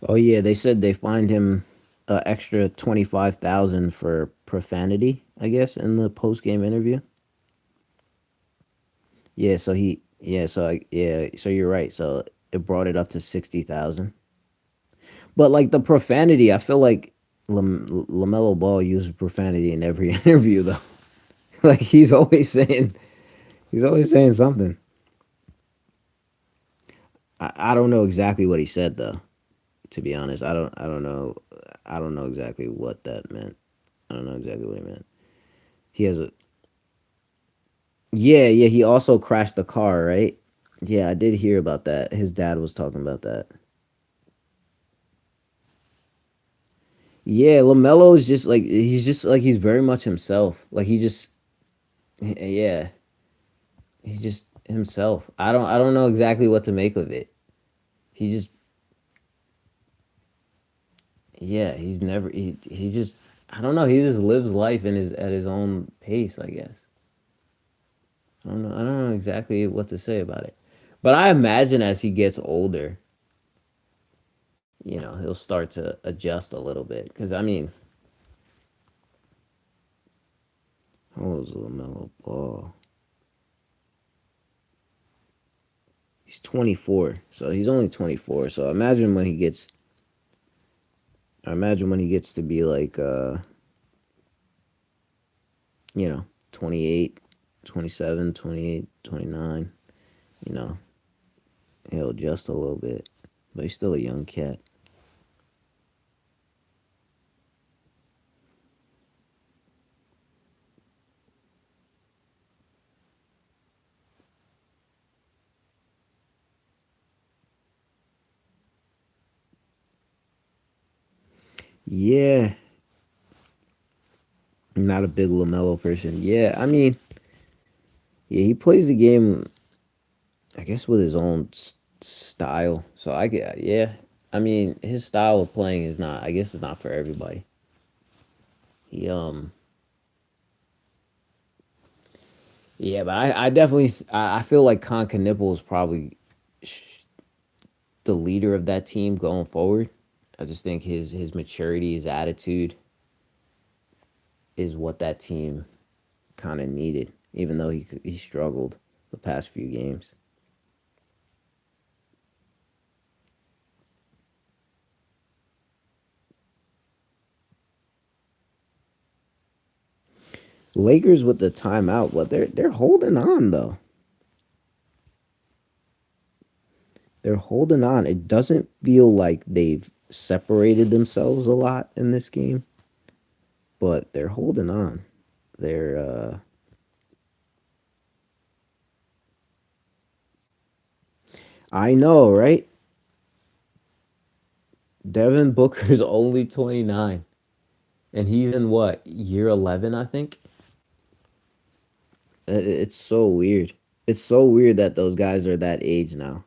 Oh yeah, they said they fined him extra 25,000 for profanity, I guess, in the post game interview. Yeah, so so you're right. So it brought it up to 60,000. But like the profanity, I feel like Lamelo Ball uses profanity in every interview though. Like he's always saying something. I don't know exactly what he said though. To be honest, I don't know exactly what that meant. I don't know exactly what he meant. He has a yeah. He also crashed the car, right? Yeah, I did hear about that. His dad was talking about that. Yeah, Lamelo is just like he's very much himself. Like yeah, he's just himself. I don't know exactly what to make of it. He just yeah, he just I don't know. He just lives life in his at his own pace, I guess. I don't know exactly what to say about it. But I imagine as he gets older, he'll start to adjust a little bit. Because, I mean, how old is LaMelo Ball? He's 24. So he's only 24. So I imagine when he gets to be like, 28, 27, 28, 29, you know, he'll adjust a little bit. But he's still a young cat. Yeah, I'm not a big LaMelo person. Yeah, I mean, yeah, he plays the game I guess with his own style. So I get, yeah. I mean, his style of playing is not. I guess it's not for everybody. He yeah, but I definitely I feel like Con Knipple is probably the leader of that team going forward. I just think his maturity, his attitude is what that team kind of needed. Even though he struggled the past few games. Lakers with the timeout, but they're holding on though. They're holding on. It doesn't feel like they've separated themselves a lot in this game, but they're holding on. They're I know, right? Devin Booker's only 29 and he's in what? Year 11, I think. It's so weird. It's so weird that those guys are that age now.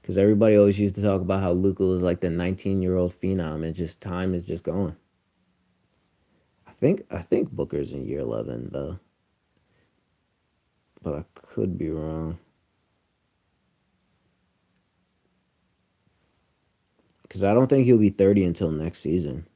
Cuz everybody always used to talk about how Luka was like the 19-year-old phenom and just time is just going. I think Booker's in year 11 though, but I could be wrong. Because I don't think he'll be 30 until next season.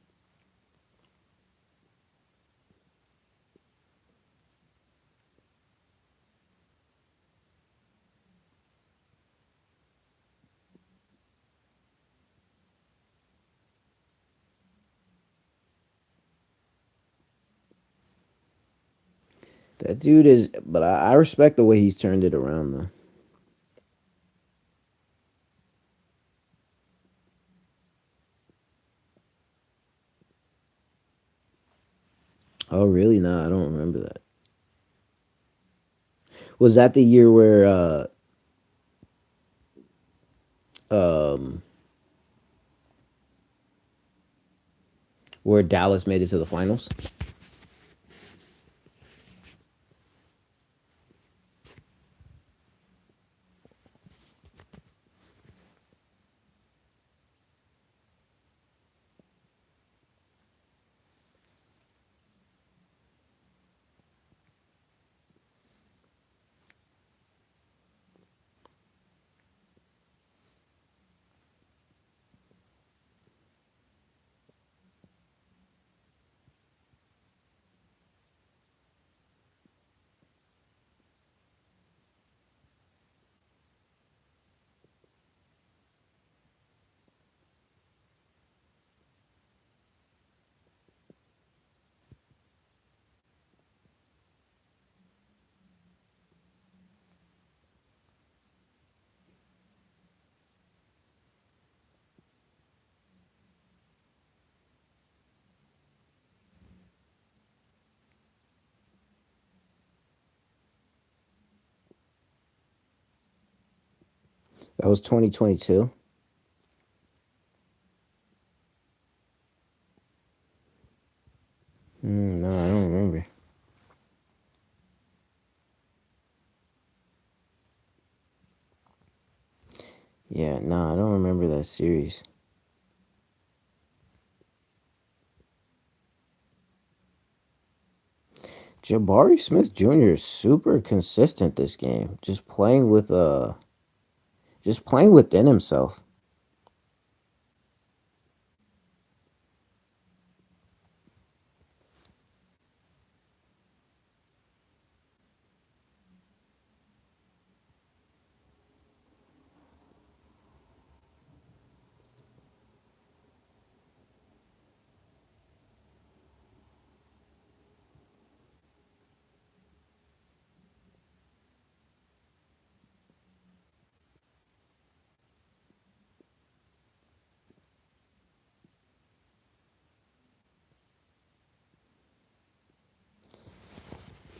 That dude is, but I respect the way he's turned it around, though. Oh, really? Nah, I don't remember that. Was that the year um, where Dallas made it to the finals? That was 2022. No, I don't remember. Yeah, no, I don't remember that series. Jabari Smith Jr. is super consistent this game. Just playing within himself.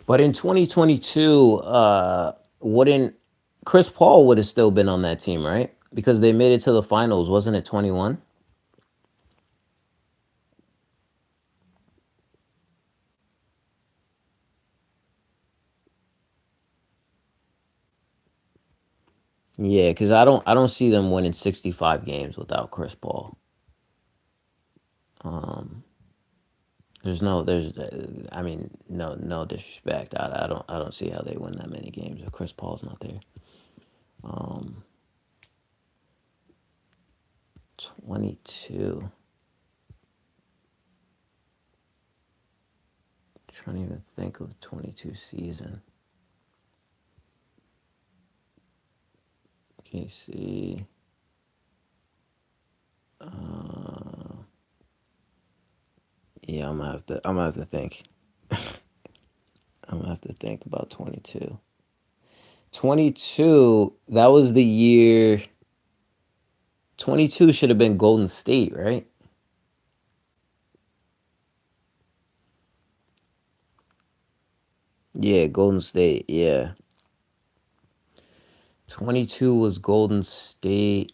But in 2022, wouldn't Chris Paul would have still been on that team, right? Because they made it to the finals, wasn't it 21? Yeah, because I don't see them winning 65 games without Chris Paul. Um, I mean, no disrespect. I don't see how they win that many games if Chris Paul's not there. Um, 22. Trying to even think of 22 season. KC. Uh, yeah, I'm gonna have to think. I'm gonna have to think about 22. 22, that was the year. 22 should have been Golden State, right? Yeah, Golden State. Yeah. 22 was Golden State.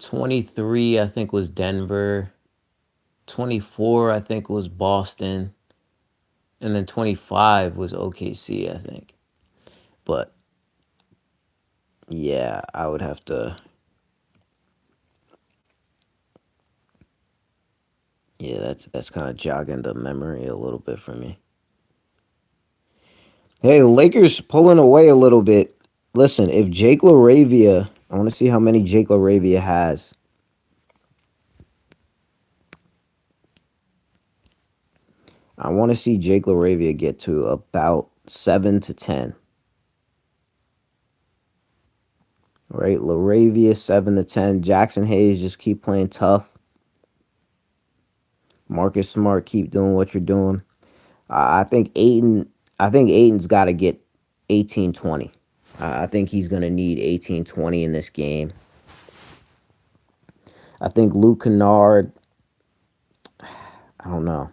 23, I think, was Denver. 24, I think, was Boston. And then 25 was OKC, I think. But yeah, I would have to. Yeah, that's kind of jogging the memory a little bit for me. Hey, the Lakers pulling away a little bit. Listen, if Jake LaRavia, I want to see how many Jake LaRavia has. I want to see Jake LaRavia get to about 7 to 10. Right, LaRavia 7 to 10. Jackson Hayes just keep playing tough. Marcus Smart keep doing what you're doing. I think Aiton. I think Aiton's got to get 18-20. I think he's gonna need 18-20 in this game. I think Luke Kennard. I don't know.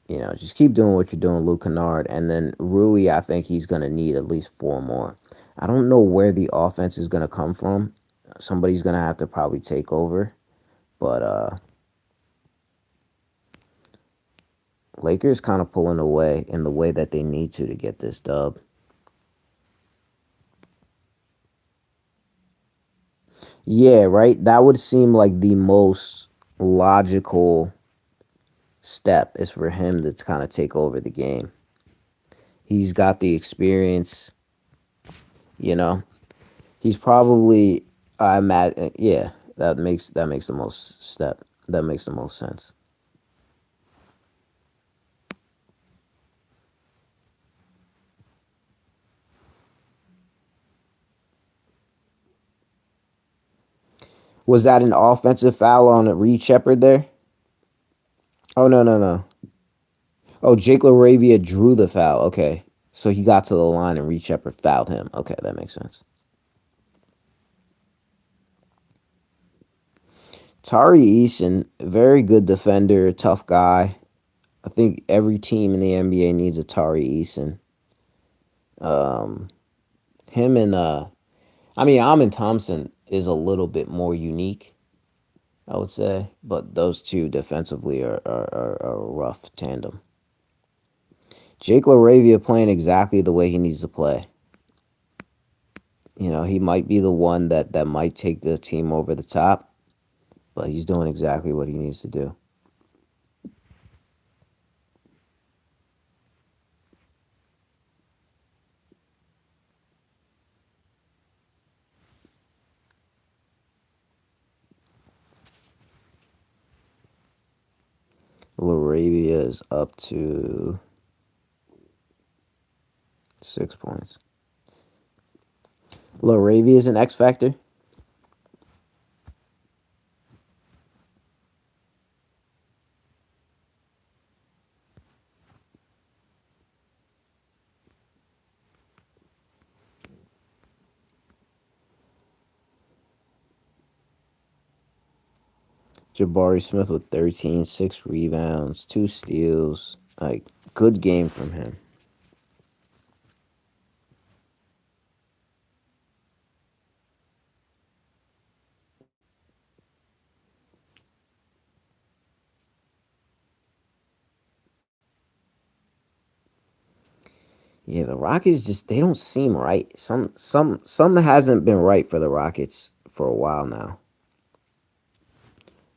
Just keep doing what you're doing, Luke Kennard, and then Rui. I think he's gonna need at least four more. I don't know where the offense is gonna come from. Somebody's gonna have to probably take over, but Lakers kind of pulling away in the way that they need to get this dub. Yeah, right. That would seem like the most logical step is for him to kind of take over the game. He's got the experience, you know. He's probably I imagine yeah, that makes the most step. That makes the most sense. Was that an offensive foul on Reed Shepard there? Oh no, no, no. Oh, Jake LaRavia drew the foul. Okay. So he got to the line and Reed Shepard fouled him. Okay, that makes sense. Tari Eason, very good defender, tough guy. I think every team in the NBA needs a Tari Eason. Um, him and I mean, Amin Thompson is a little bit more unique, I would say, but those two defensively are a rough tandem. Jake LaRavia playing exactly the way he needs to play. You know, he might be the one that might take the team over the top, but he's doing exactly what he needs to do. LaRavia is up to 6 points. LaRavia is an X factor. Jabari Smith with 13, 6 rebounds, 2 steals. Like, good game from him. Yeah, the Rockets just they don't seem right. Some hasn't been right for the Rockets for a while now.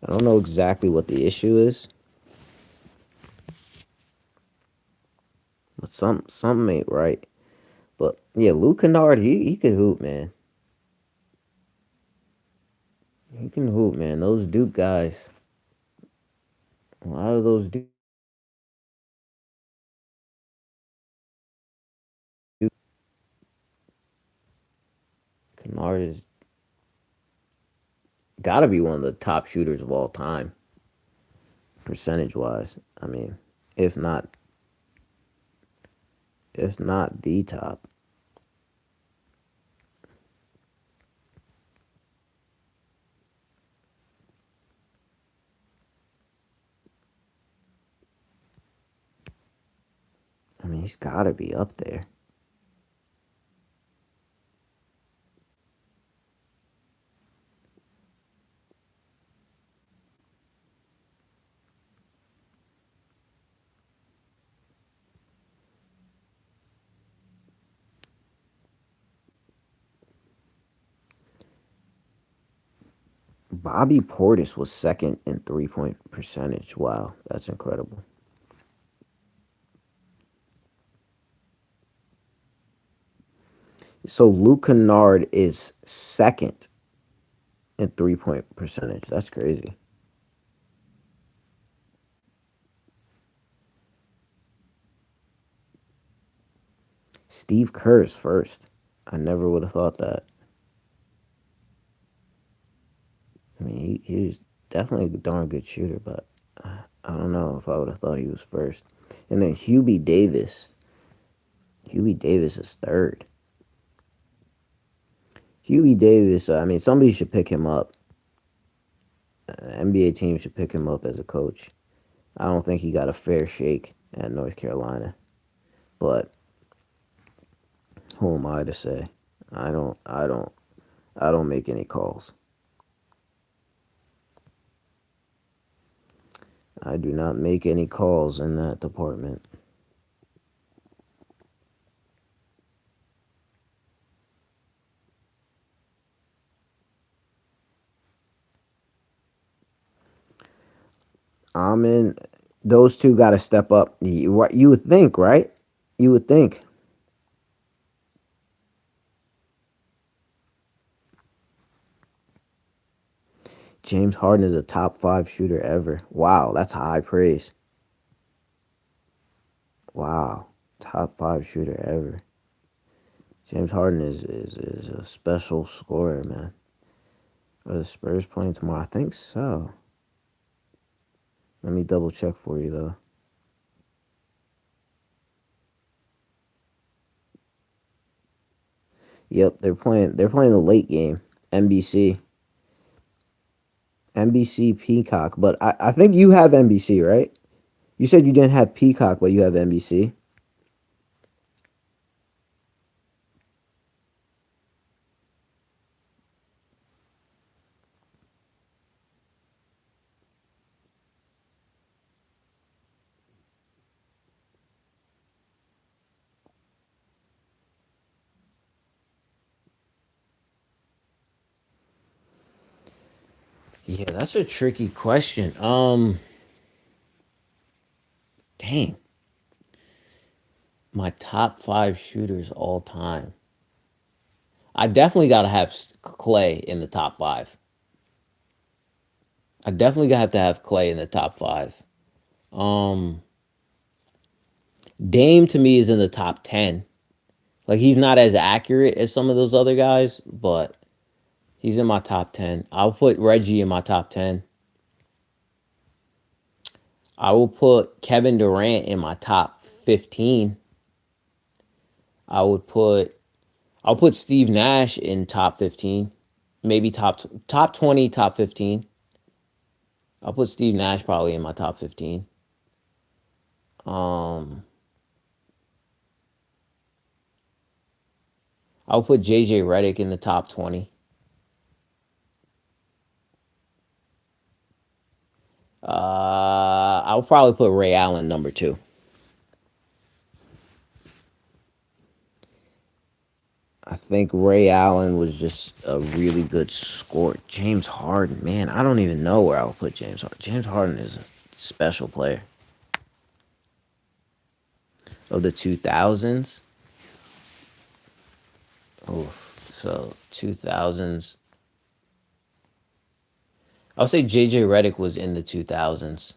I don't know exactly what the issue is, but some ain't right. But yeah, Luke Kennard, he could hoop, man. He can hoop, man. Those Duke guys, a lot of those Duke Kennard is got to be one of the top shooters of all time, percentage wise. I mean, if not if not the top. I mean, he's got to be up there. Bobby Portis was second in 3 point percentage. Wow, that's incredible. So Luke Kennard is second in 3 point percentage. That's crazy. Steve Kerr is first. I never would have thought that. I mean, he's definitely a darn good shooter, but I don't know if I would have thought he was first. And then Hubie Davis. Hubie Davis is third. Hubie Davis, I mean, somebody should pick him up. NBA team should pick him up as a coach. I don't think he got a fair shake at North Carolina. But who am I to say? I don't I don't I don't make any calls. I do not make any calls in that department. I'm in. Those two got to step up. You would think, right? You would think. James Harden is a top five shooter ever. Wow, that's high praise. Wow, top five shooter ever. James Harden is a special scorer, man. Are the Spurs playing tomorrow? I think so. Let me double check for you though. Yep, they're playing. They're playing the late game. NBC. NBC Peacock, but I think you have NBC, right? You said you didn't have Peacock, but you have NBC. Yeah, that's a tricky question. Dang, my top five shooters all time. I definitely got to have Clay in the top five. I definitely got to have Clay in the top five. Um, Dame to me is in the top 10. Like he's not as accurate as some of those other guys, but he's in my top 10. I'll put Reggie in my top 10. I will put Kevin Durant in my top 15. I would put I'll put Steve Nash in top 15. Maybe top 20, top 15. I'll put Steve Nash probably in my top 15. Um I'll put JJ Redick in the top 20. I'll probably put Ray Allen number 2. I think Ray Allen was just a really good scorer. James Harden, man, I don't even know where I would put James Harden. James Harden is a special player of the 2000s. Oh, so 2000s. I'll say JJ Redick was in the 2000s.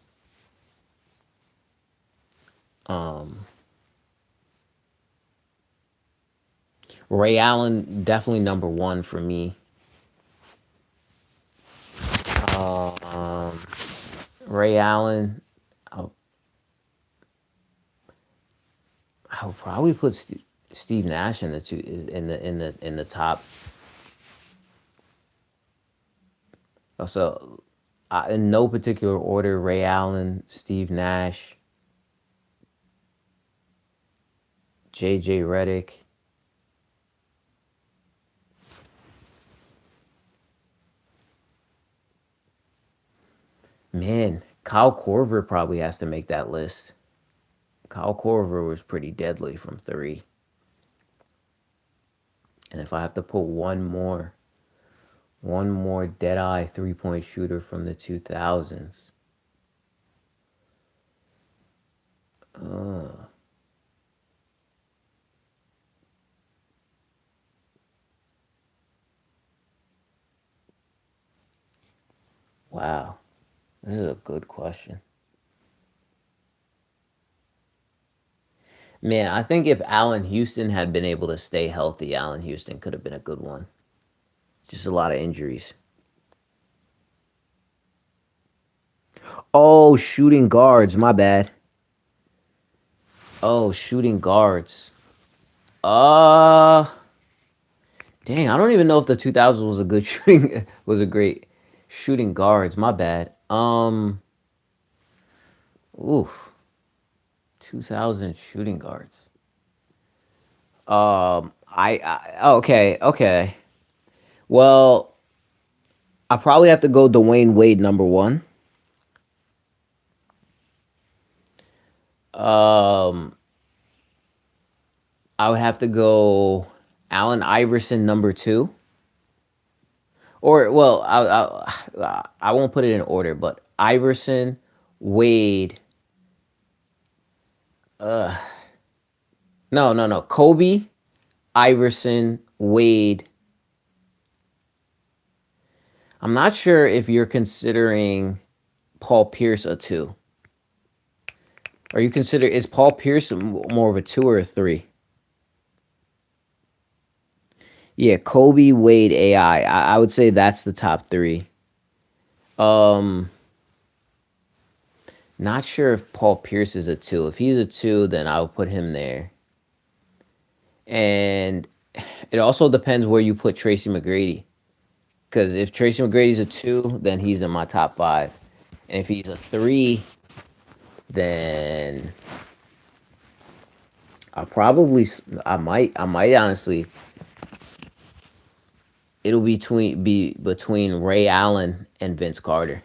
Um, Ray Allen definitely number 1 for me. Um, Ray Allen, I'll, I'll probably put Steve Nash in the in the top. So, in no particular order: Ray Allen, Steve Nash, JJ Redick. Man, Kyle Korver probably has to make that list. Kyle Korver was pretty deadly from 3. And if I have to put one more dead-eye three-point shooter from the 2000s. Uh, wow. This is a good question. Man, I think if Allen Houston had been able to stay healthy, Allen Houston could have been a good one. Just a lot of injuries. Oh, shooting guards. My bad. Oh, shooting guards. Uh, Dang, I don't even know if the 2000s was a good shooting was a great shooting guards. My bad. Oof, 2000 shooting guards. Okay. Well, I probably have to go Dwayne Wade number 1. Um, I would have to go Allen Iverson number 2. Or well, I won't put it in order, but Iverson, Wade. Uh, no. Kobe, Iverson, Wade. I'm not sure if you're considering Paul Pierce a 2. Are you consider is Paul Pierce more of a 2 or a 3? Yeah, Kobe, Wade, AI. I would say that's the top 3. Um, Not sure if Paul Pierce is a 2. If he's a 2, then I'll put him there. And it also depends where you put Tracy McGrady. Because if Tracy McGrady's a two, then he's in my top five. And if he's a three, then I probably I might honestly it'll be between Ray Allen and Vince Carter.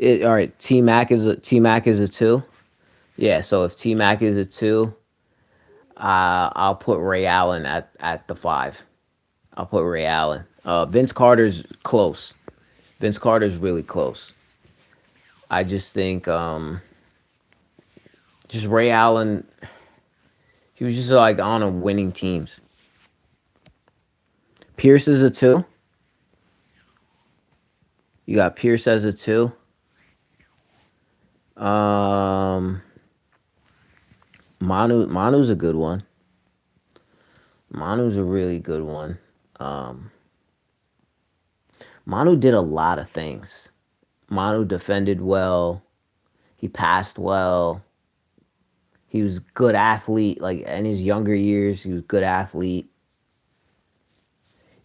All right, T Mac is a two. Yeah, so if T Mac is a two, I'll put Ray Allen at the five. I'll put Ray Allen. Vince Carter's close. Vince Carter's really close. I just think just Ray Allen. He was just like on a winning teams. Pierce is a two. You got Pierce as a two. Um, Manu's a good one. Manu's a really good one. Um, Manu did a lot of things. Manu defended well. He passed well. He was a good athlete. Like in his younger years, he was a good athlete.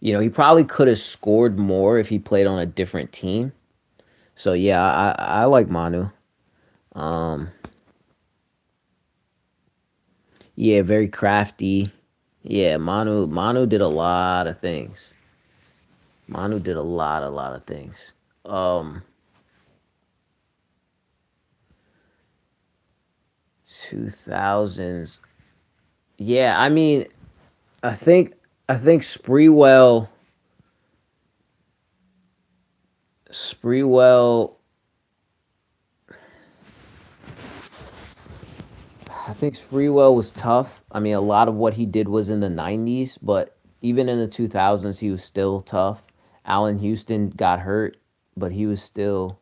You know, he probably could have scored more if he played on a different team. So yeah, I like Manu. Um, yeah, very crafty. Yeah, Manu did a lot of things. Manu did a lot of things. Um, 2000s. Yeah, I mean, I think I think Spreewell I think Spreewell was tough. I mean, a lot of what he did was in the 90s, but even in the 2000s he was still tough. Allen Houston got hurt, but he was still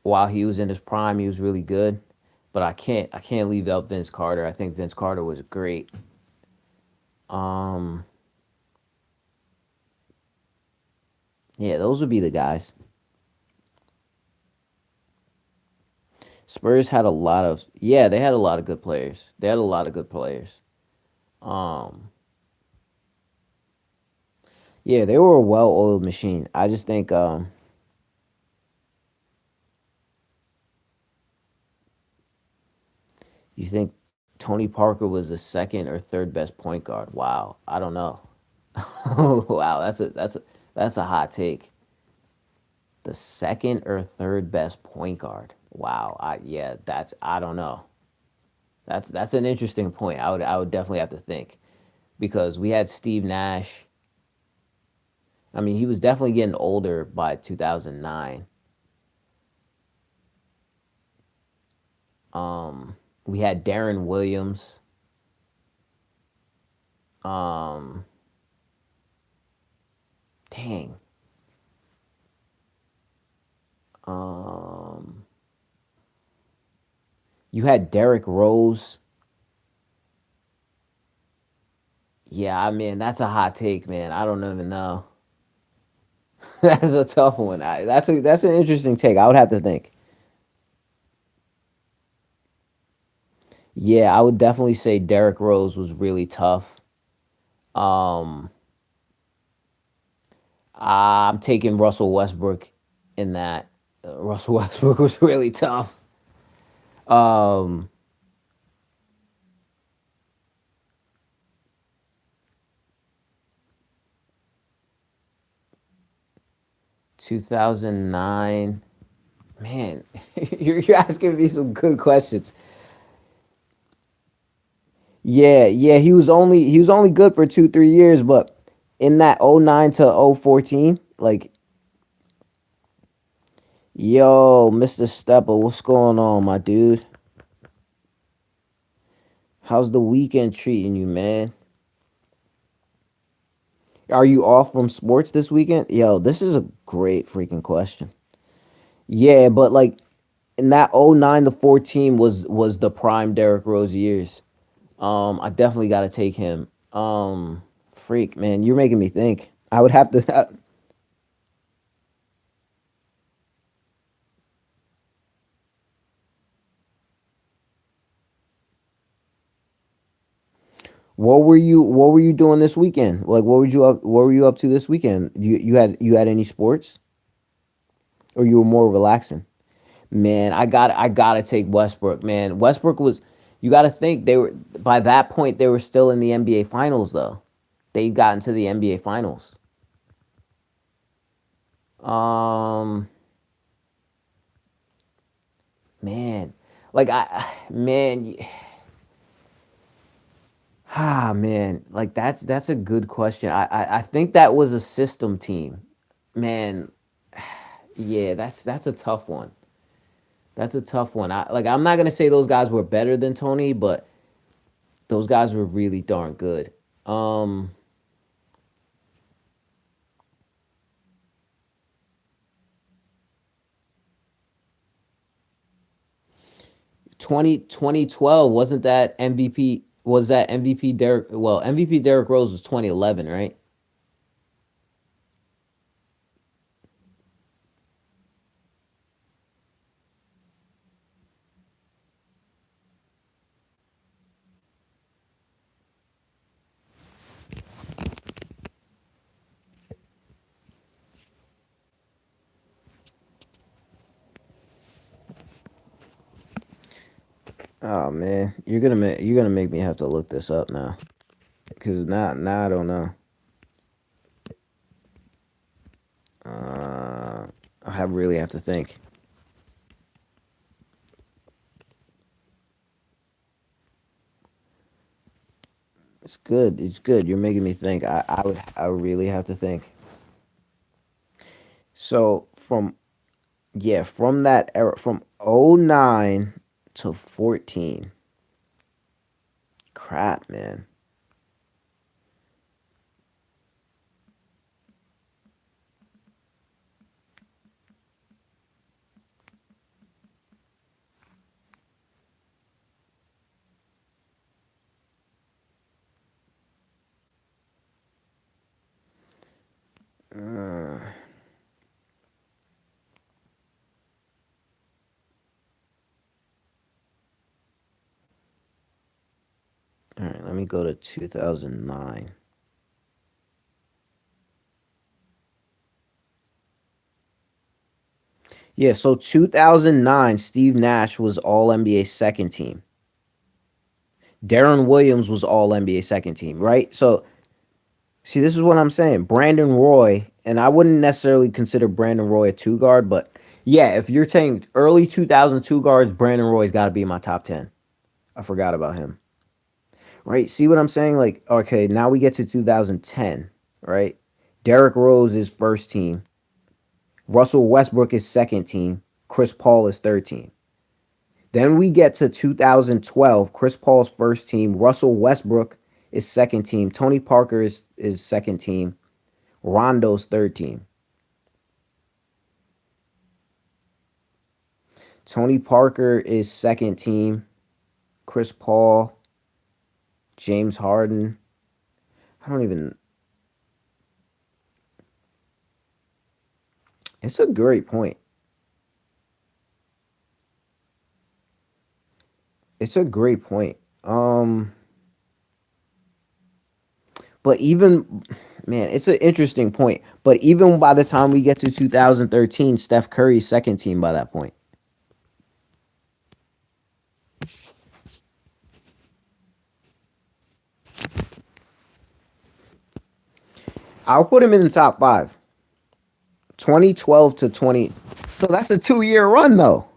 while he was in his prime, he was really good. But I can't leave out Vince Carter. I think Vince Carter was great. Um yeah, those would be the guys. Spurs had a lot of yeah, they had a lot of good players. They had a lot of good players. Um yeah, they were a well-oiled machine. I just think you think Tony Parker was the second or third best point guard. Wow, I don't know. Wow, that's a hot take. The second or third best point guard. Wow, that's I don't know. That's an interesting point. I would definitely have to think because we had Steve Nash. I mean, he was definitely getting older by 2009. We had Darren Williams. Um, dang. Um, you had Derrick Rose. Yeah, I mean that's a hot take, man. I don't even know. That's a tough one. That's an interesting take. I would have to think. Yeah, I would definitely say Derrick Rose was really tough. Um, I'm taking Russell Westbrook in that. Russell Westbrook was really tough. Um, 2009. Man, you're asking me some good questions. Yeah, yeah, he was only good for 2 3 years, but in that '09 to 014, like yo, Mr. Stepper, what's going on, my dude? How's the weekend treating you, man? Are you off from sports this weekend? Yo, this is a great freaking question. Yeah, but like in that '09 to 14 was the prime Derrick Rose years. I definitely got to take him. Freak, man, you're making me think. I would have to. What were you doing this weekend? Like what were you up to this weekend? You had any sports, or you were more relaxing? Man, I gotta take Westbrook. Man, Westbrook was. You got to think they were by that point they were still in the NBA Finals though. They got into the NBA Finals. Um, man, like man, man, like that's a good question. I think that was a system team. Man, yeah, that's a tough one. That's a tough one. I'm not gonna say those guys were better than Tony, but those guys were really darn good. Um, 2012 wasn't that MVP? Was that MVP Derek? Well, MVP Derek Rose was 2011, right? Oh man, you're gonna make me have to look this up now, cause now I don't know. Uh, really have to think. It's good. It's good. You're making me think. I really have to think. So from that era, from '09 to 14. Crap, man. Uh, all right, let me go to 2009. Yeah, so 2009, Steve Nash was All NBA second team. Darren Williams was All NBA second team, right? So, see, this is what I'm saying. Brandon Roy, and I wouldn't necessarily consider Brandon Roy a two guard, but yeah, if you're saying early 2002 guards, Brandon Roy's got to be in my top 10. I forgot about him, right? See what I'm saying? Like, okay, now we get to 2010, right? Derrick Rose is first team. Russell Westbrook is second team. Chris Paul is third team. Then we get to 2012. Chris Paul's first team. Russell Westbrook is second team. Tony Parker is second team. Rondo's third team. Tony Parker is second team. Chris Paul, James Harden. I don't even. It's a great point. It's a great point. But even man, it's an interesting point. But even by the time we get to 2013, Steph Curry's second team by that point. I'll put him in the top five. 2012 to 20. So that's a 2 year run though.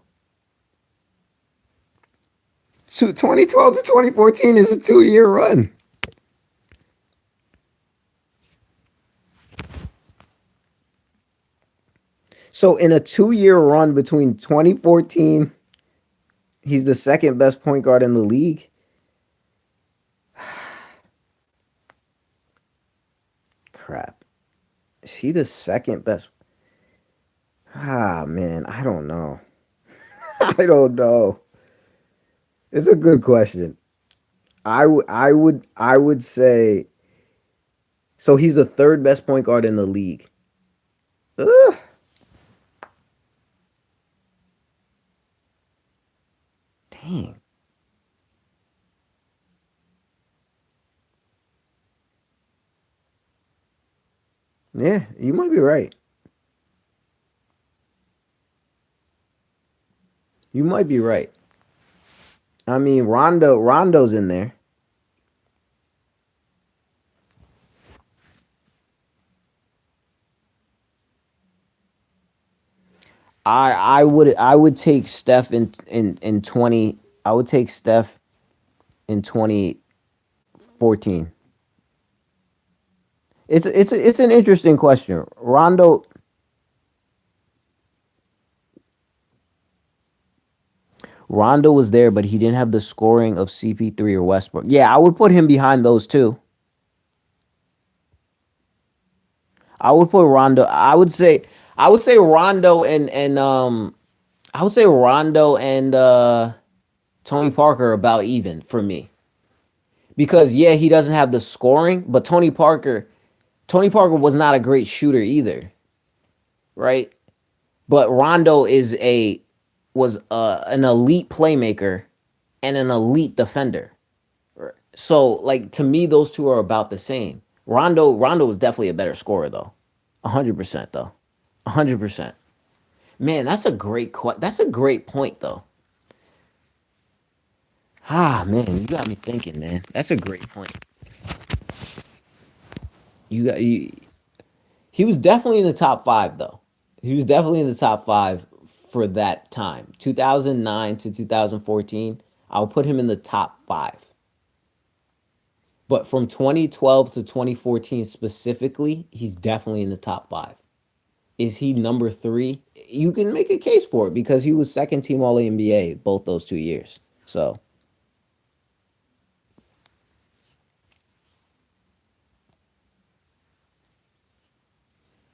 2012 to 2014 is a 2 year run. So in a 2 year run between 2014, he's the second best point guard in the league. Crap. Is he the second best? Man, I don't know. I don't know. It's a good question. I would say so. He's the third best point guard in the league. Ugh, dang. Yeah, you might be right. You might be right. I mean, Rondo's in there. I would take Steph in 20. I would take Steph in 2014. It's an interesting question. Rondo was there, but he didn't have the scoring of CP3 or Westbrook. Yeah, I would put him behind those two. I would put Rondo. I would say Rondo and I would say Rondo and Tony Parker are about even for me. Because yeah, he doesn't have the scoring, but Tony Parker was not a great shooter either, right? But Rondo was an elite playmaker and an elite defender. So like to me, those two are about the same. Rondo was definitely a better scorer though, 100% though, 100%. Man, that's a great point though. Ah man, you got me thinking, man. That's a great point. You, he was definitely in the top five though. He was definitely in the top five for that time, 2009 to 2014. I'll put him in the top five. But from 2012 to 2014 specifically, he's definitely in the top five. Is he number three? You can make a case for it because he was second team All NBA both those 2 years. So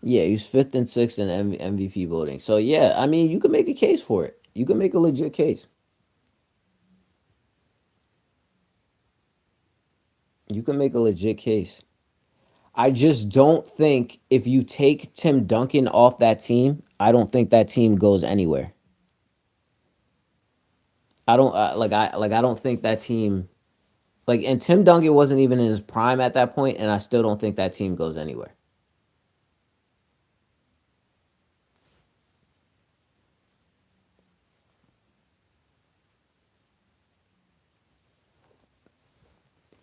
yeah, he was fifth and sixth in MVP voting. So yeah, I mean, you can make a case for it. You can make a legit case. You can make a legit case. I just don't think if you take Tim Duncan off that team, I don't think that team goes anywhere. I don't I don't think that team and Tim Duncan wasn't even in his prime at that point, and I still don't think that team goes anywhere.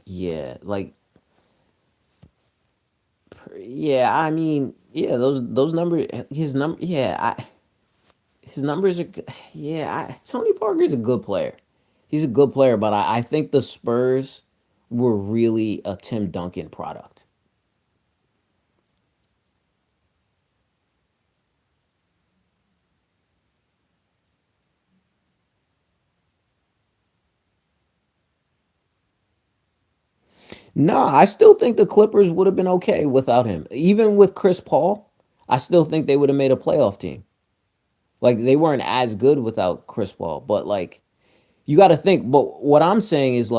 Yeah, yeah. I mean, yeah. Those numbers, his numbers are. Yeah, Tony Parker's a good player. He's a good player, but I think the Spurs were really a Tim Duncan product. Nah, I still think the Clippers would have been okay without him. Even with Chris Paul, I still think they would have made a playoff team. Like they weren't as good without Chris Paul, but you got to think. But what I'm saying is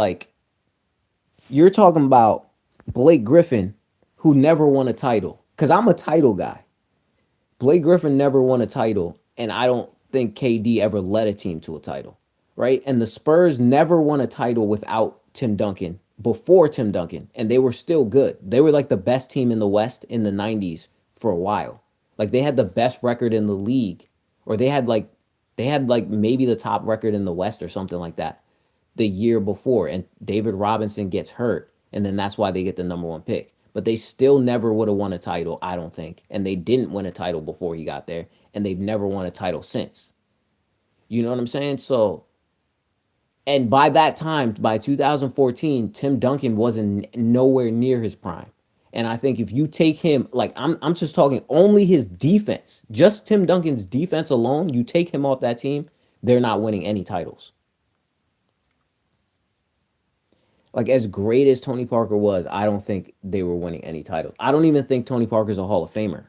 you're talking about Blake Griffin, who never won a title. Because I'm a title guy. Blake Griffin never won a title, and I don't think KD ever led a team to a title, right? And the Spurs never won a title without Tim Duncan before Tim Duncan, and they were still good. They were like the best team in the West in the 90s for a while. Like they had the best record in the league, or they had like maybe the top record in the West or something like that the year before, and David Robinson gets hurt, and then that's why they get the number one pick. But they still never would have won a title, I don't think. And they didn't win a title before he got there, and they've never won a title since. You know what I'm saying? So, and by that time, by 2014, Tim Duncan wasn't nowhere near his prime. And I think if you take him, I'm just talking only his defense, just Tim Duncan's defense alone, you take him off that team, they're not winning any titles. Like as great as Tony Parker was, I don't think they were winning any titles. I don't even think Tony Parker's a Hall of Famer.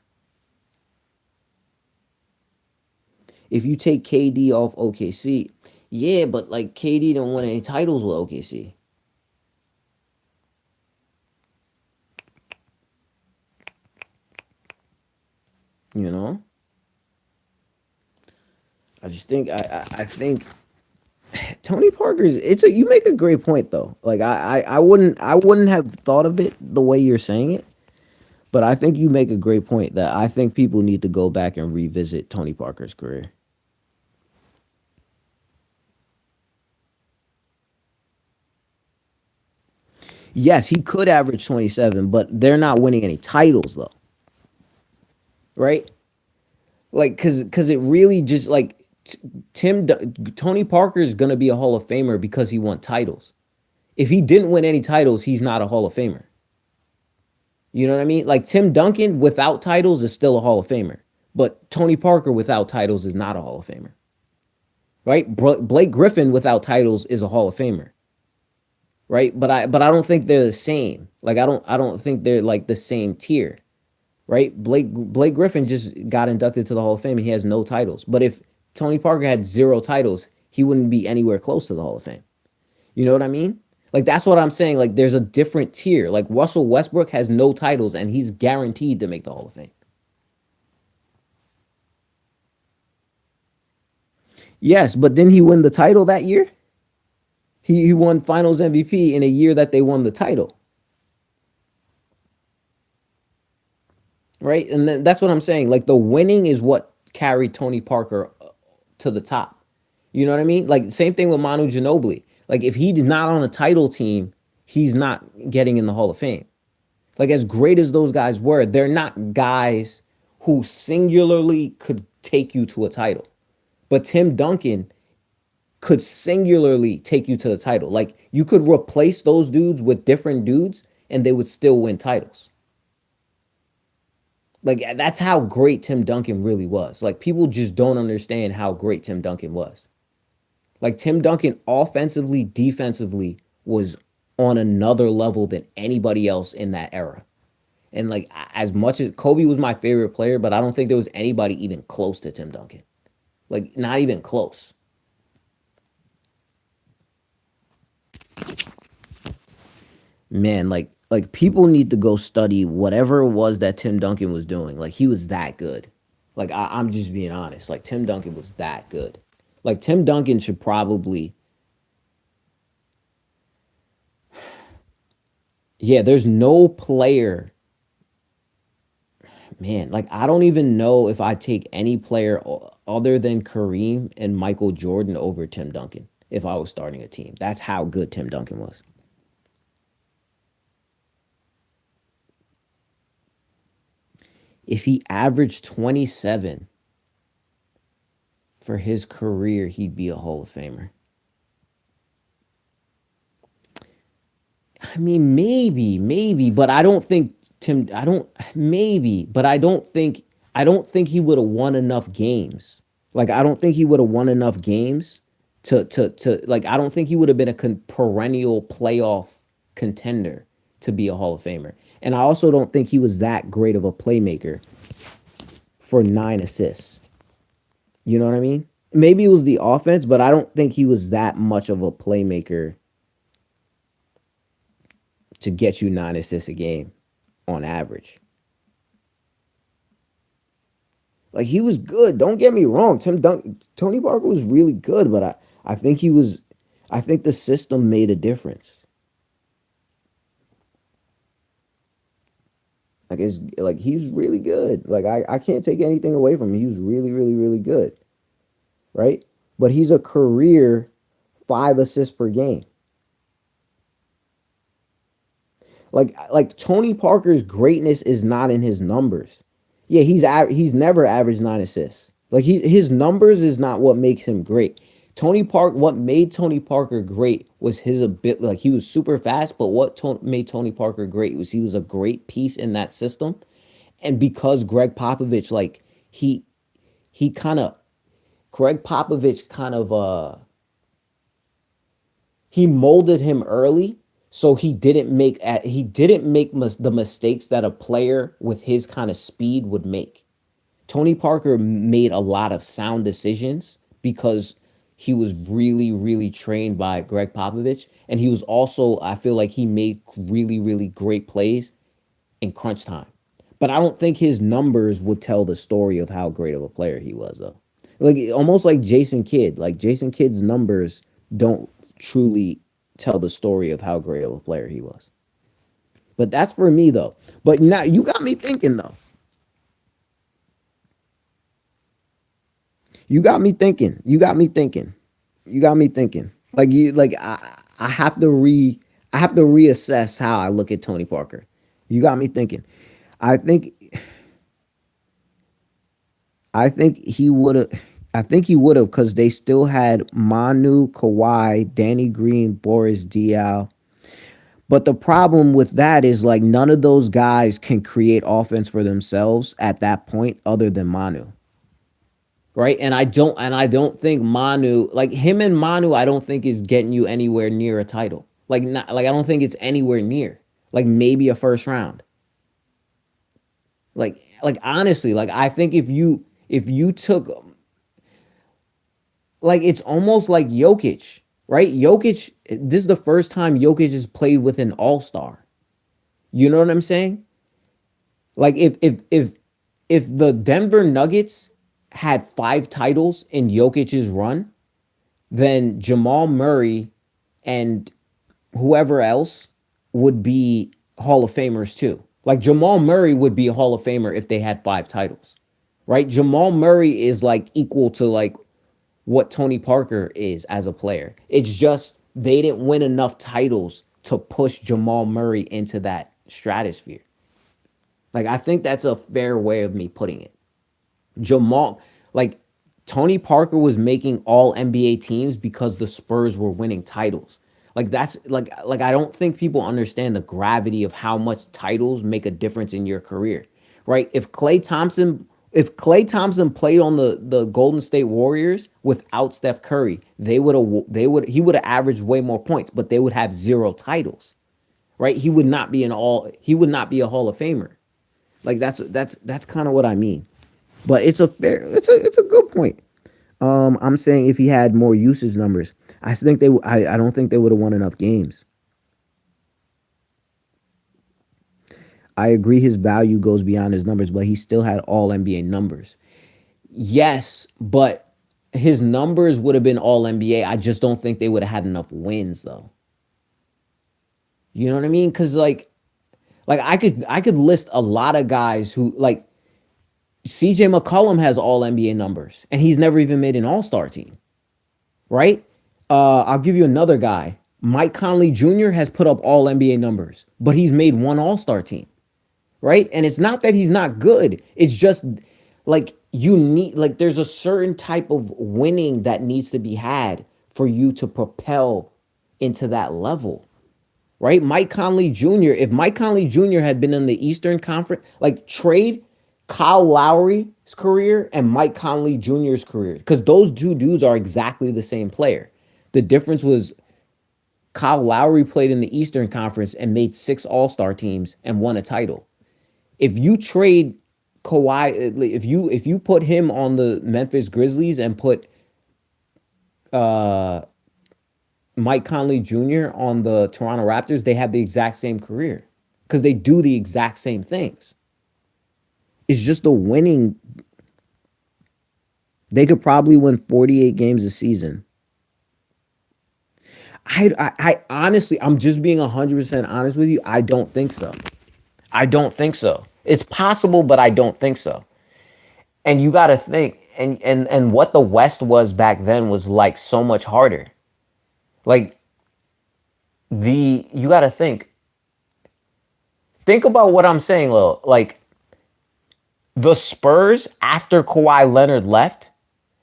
If you take KD off OKC, yeah, but like KD didn't win any titles with OKC. You know, I think Tony Parker's. You make a great point though. Like I wouldn't have thought of it the way you're saying it, But I think you make a great point that I think people need to go back and revisit Tony Parker's career. Yes, he could average 27, but they're not winning any titles though, right? Like cuz it really just like Tony Parker is going to be a Hall of Famer because he won titles. If he didn't win any titles, he's not a Hall of Famer. You know what I mean? Like Tim Duncan without titles is still a Hall of Famer, but Tony Parker without titles is not a Hall of Famer, right? Blake Griffin without titles is a Hall of Famer, right? But I don't think they're the same. Like I don't think they're like the same tier, right? Blake Griffin just got inducted to the Hall of Fame and he has no titles. But if Tony Parker had zero titles, he wouldn't be anywhere close to the Hall of Fame. You know what I mean? Like that's what I'm saying. Like there's a different tier. Like Russell Westbrook has no titles and he's guaranteed to make the Hall of Fame. Yes, but didn't he win the title that year? He won Finals MVP in a year that they won the title, right? And then that's what I'm saying. Like the winning is what carried Tony Parker to the top. You know what I mean? Like same thing with Manu Ginobili. Like if he's not on a title team, he's not getting in the Hall of Fame. Like as great as those guys were, they're not guys who singularly could take you to a title. But Tim Duncan could singularly take you to the title. Like you could replace those dudes with different dudes and they would still win titles. Like that's how great Tim Duncan really was. Like people just don't understand how great Tim Duncan was. Like Tim Duncan offensively, defensively was on another level than anybody else in that era. And like as much as Kobe was my favorite player, but I don't think there was anybody even close to Tim Duncan. Like not even close. Man, like people need to go study whatever it was that Tim Duncan was doing. Like he was that good. Like I'm just being honest. Like Tim Duncan was that good. Like Tim Duncan should probably, yeah, there's no player, man, like I don't even know if I take any player other than Kareem and Michael Jordan over Tim Duncan if I was starting a team. That's how good Tim Duncan was. If he averaged 27 for his career, he'd be a Hall of Famer. I mean, maybe, but I don't think Tim. I don't maybe, but I don't think. I don't think he would have won enough games. Like I don't think he would have won enough games to like. I don't think he would have been a perennial playoff contender to be a Hall of Famer. And I also don't think he was that great of a playmaker for 9 assists. You know what I mean? Maybe it was the offense, but I don't think he was that much of a playmaker to get you 9 assists a game on average. Like he was good. Don't get me wrong. Tony Parker was really good, but I think he was. I think the system made a difference. Like it's like he's really good. Like I can't take anything away from him. He was really good, right? But he's a career 5 assists per game. Like Tony Parker's greatness is not in his numbers. Yeah, he's never averaged 9 assists. Like his numbers is not what makes him great. What made Tony Parker great was his ability. Like he was super fast, but made Tony Parker great was he was a great piece in that system, and because he he kind of Greg Popovich kind of he molded him early so he didn't make the mistakes that a player with his kind of speed would make. Tony Parker made a lot of sound decisions because he was really trained by Greg Popovich, and he was also, I feel like he made really great plays in crunch time. But I don't think his numbers would tell the story of how great of a player he was though. Like almost like Jason Kidd. Like Jason Kidd's numbers don't truly tell the story of how great of a player he was. But that's for me though. But now you got me thinking though. You got me thinking. You got me thinking. You got me thinking. Like you like I have to I have to reassess how I look at Tony Parker. You got me thinking. I think I think he would have I think he would have because they still had Manu, Kawhi, Danny Green, Boris Diaw. But the problem with that is like none of those guys can create offense for themselves at that point other than Manu. Right? And I don't think Manu, like him and Manu, I don't think is getting you anywhere near a title. Like not like I don't think it's anywhere near. Like maybe a first round. Like honestly, like I think if you took like it's almost like Jokic, right? Jokic, this is the first time Jokic has played with an all-star. You know what I'm saying? Like if the Denver Nuggets had 5 titles in Jokic's run, then Jamal Murray and whoever else would be Hall of Famers too. Like Jamal Murray would be a Hall of Famer if they had 5 titles. Right? Jamal Murray is like equal to like what Tony Parker is as a player. It's just they didn't win enough titles to push Jamal Murray into that stratosphere. Like I think that's a fair way of me putting it. Jamal, like Tony Parker was making all NBA teams because the Spurs were winning titles. Like that's like I don't think people understand the gravity of how much titles make a difference in your career. Right? If Clay Thompson played on the Golden State Warriors without Steph Curry, he would have averaged way more points, but they would have 0 titles. Right? He would not be a Hall of Famer. Like that's kind of what I mean. But it's a good point. I'm saying if he had more usage numbers, I don't think they would have won enough games. I agree his value goes beyond his numbers, but he still had all NBA numbers. Yes, but his numbers would have been all NBA. I just don't think they would have had enough wins though. You know what I mean? Cuz like I could list a lot of guys who like CJ McCollum has all NBA numbers and he's never even made an All-Star team, right? I'll give you another guy. Mike Conley Jr. has put up all NBA numbers, but he's made one All-Star team, right? And it's not that he's not good. It's just like you need like there's a certain type of winning that needs to be had for you to propel into that level. Right? Mike Conley Jr. If Mike Conley Jr. had been in the Eastern Conference, like trade Kyle Lowry's career and Mike Conley Jr.'s career, because those two dudes are exactly the same player. The difference was Kyle Lowry played in the Eastern Conference and made 6 All-Star teams and won a title. If you trade Kawhi, if you put him on the Memphis Grizzlies and put uh Mike Conley Jr. on the Toronto Raptors, they have the exact same career because they do the exact same things. It's just the winning. They could probably win 48 games a season. I honestly, I'm just being 100% honest with you. I don't think so. I don't think so. It's possible, but I don't think so. And you got to think, and what the West was back then was like so much harder. Like you got to think about what I'm saying, Lil. Like the Spurs after Kawhi Leonard left,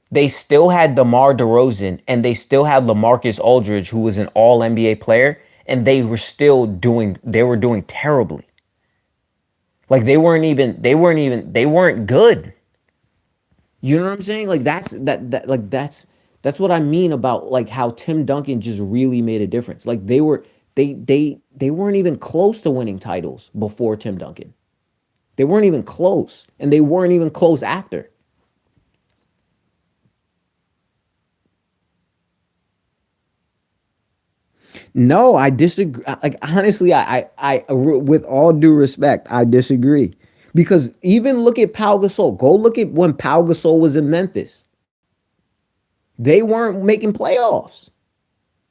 they still had DeMar DeRozan and they still had LaMarcus Aldridge, who was an all NBA player, and they were doing terribly. Like they weren't good. You know what I'm saying? Like that's what I mean about like how Tim Duncan just really made a difference. Like they weren't even close to winning titles before Tim Duncan. They weren't even close, and they weren't even close after. No, I disagree. Like honestly, with all due respect, I disagree. Because even look at Pau Gasol. Go look at when Pau Gasol was in Memphis. They weren't making playoffs.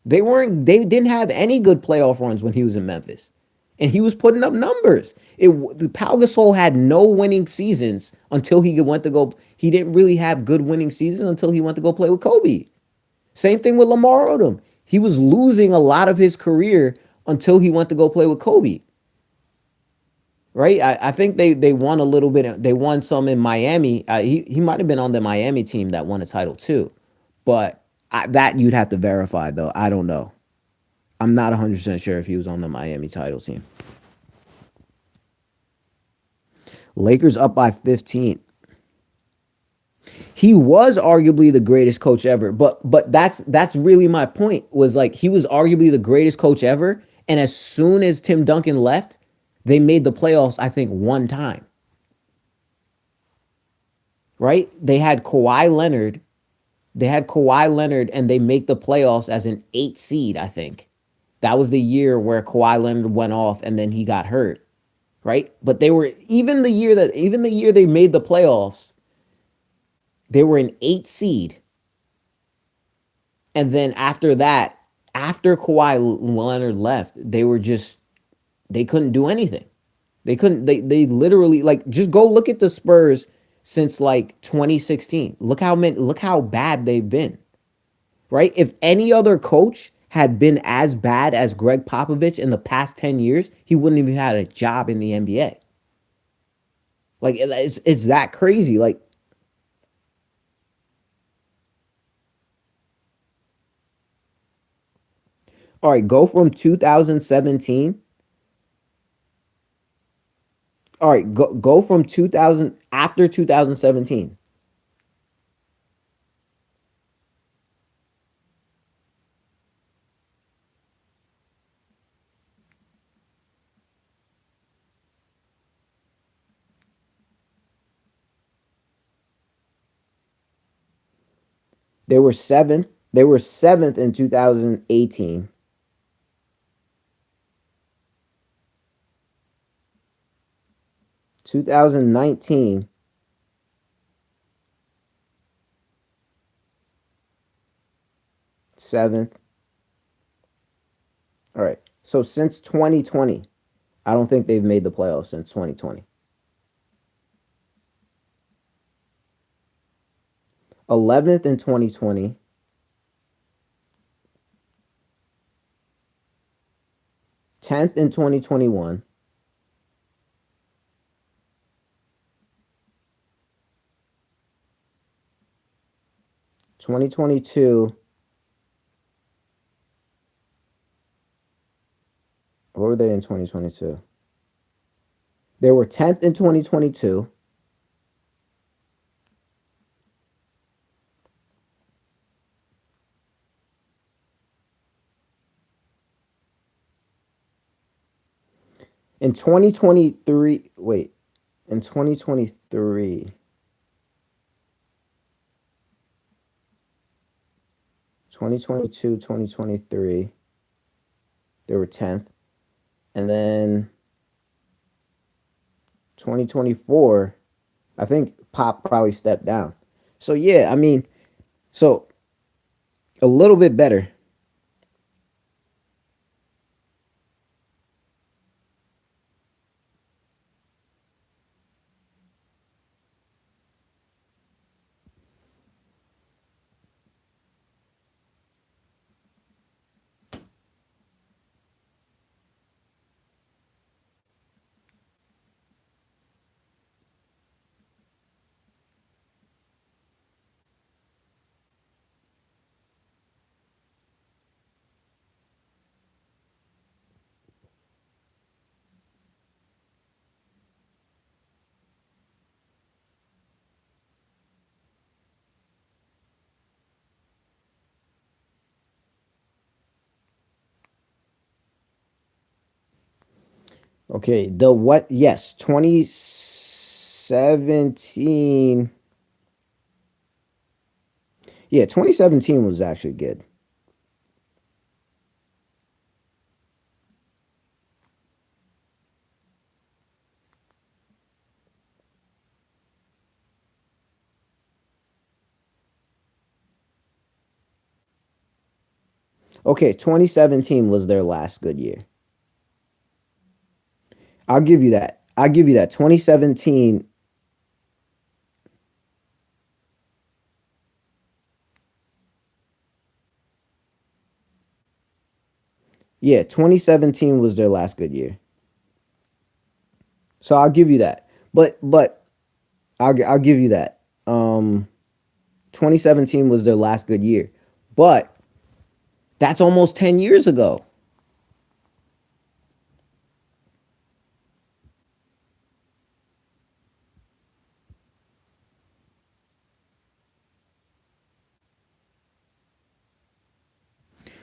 They didn't have any good playoff runs when he was in Memphis. and he was putting up numbers. Pau Gasol had no winning seasons until he went to go. He didn't really have good winning seasons until he went to go play with Kobe. Same thing with Lamar Odom. He was losing a lot of his career until he went to go play with Kobe. Right? I think they won a little bit. They won some in Miami. He might have been on the Miami team that won a title too, but that you'd have to verify though. I don't know. I'm not 100% sure if he was on the Miami title team. Lakers up by 15. He was arguably the greatest coach ever, but that's really my point. Was like he was arguably the greatest coach ever, and as soon as Tim Duncan left, they made the playoffs. I think one time. Right? They had Kawhi Leonard, and they make the playoffs as an 8 seed. I think that was the year where Kawhi Leonard went off, and then he got hurt. Right? But they were even the year they made the playoffs, they were an 8 seed. And then after that, after Kawhi Leonard left, they couldn't do anything. They literally, like, just go look at the Spurs since like 2016. Look how bad they've been. Right? If any other coach had been as bad as Greg Popovich in the past 10 years, he wouldn't even had a job in the NBA. Like it's that crazy. Like, all right, go from 2017. All right, go from 2000 after 2017. They were seventh. They were seventh in 2018. 2019, seventh. All right. So since 2020, I don't think they've made the playoffs since 2020. 11th in 2020, 10th in 2021, 2022. What were they in 2022? They were 10th in 2022. In 2023, wait, in 2023, 2022, 2023, they were 10th. And then 2024, I think Pop probably stepped down. So yeah, I mean, so a little bit better. Okay, the what? Yes, 2017. Yeah, 2017 was actually good. Okay, 2017 was their last good year. I'll give you that. I'll give you that. 2017. Yeah, 2017 was their last good year. So I'll give you that. But I'll give you that. 2017 was their last good year. But that's almost 10 years ago.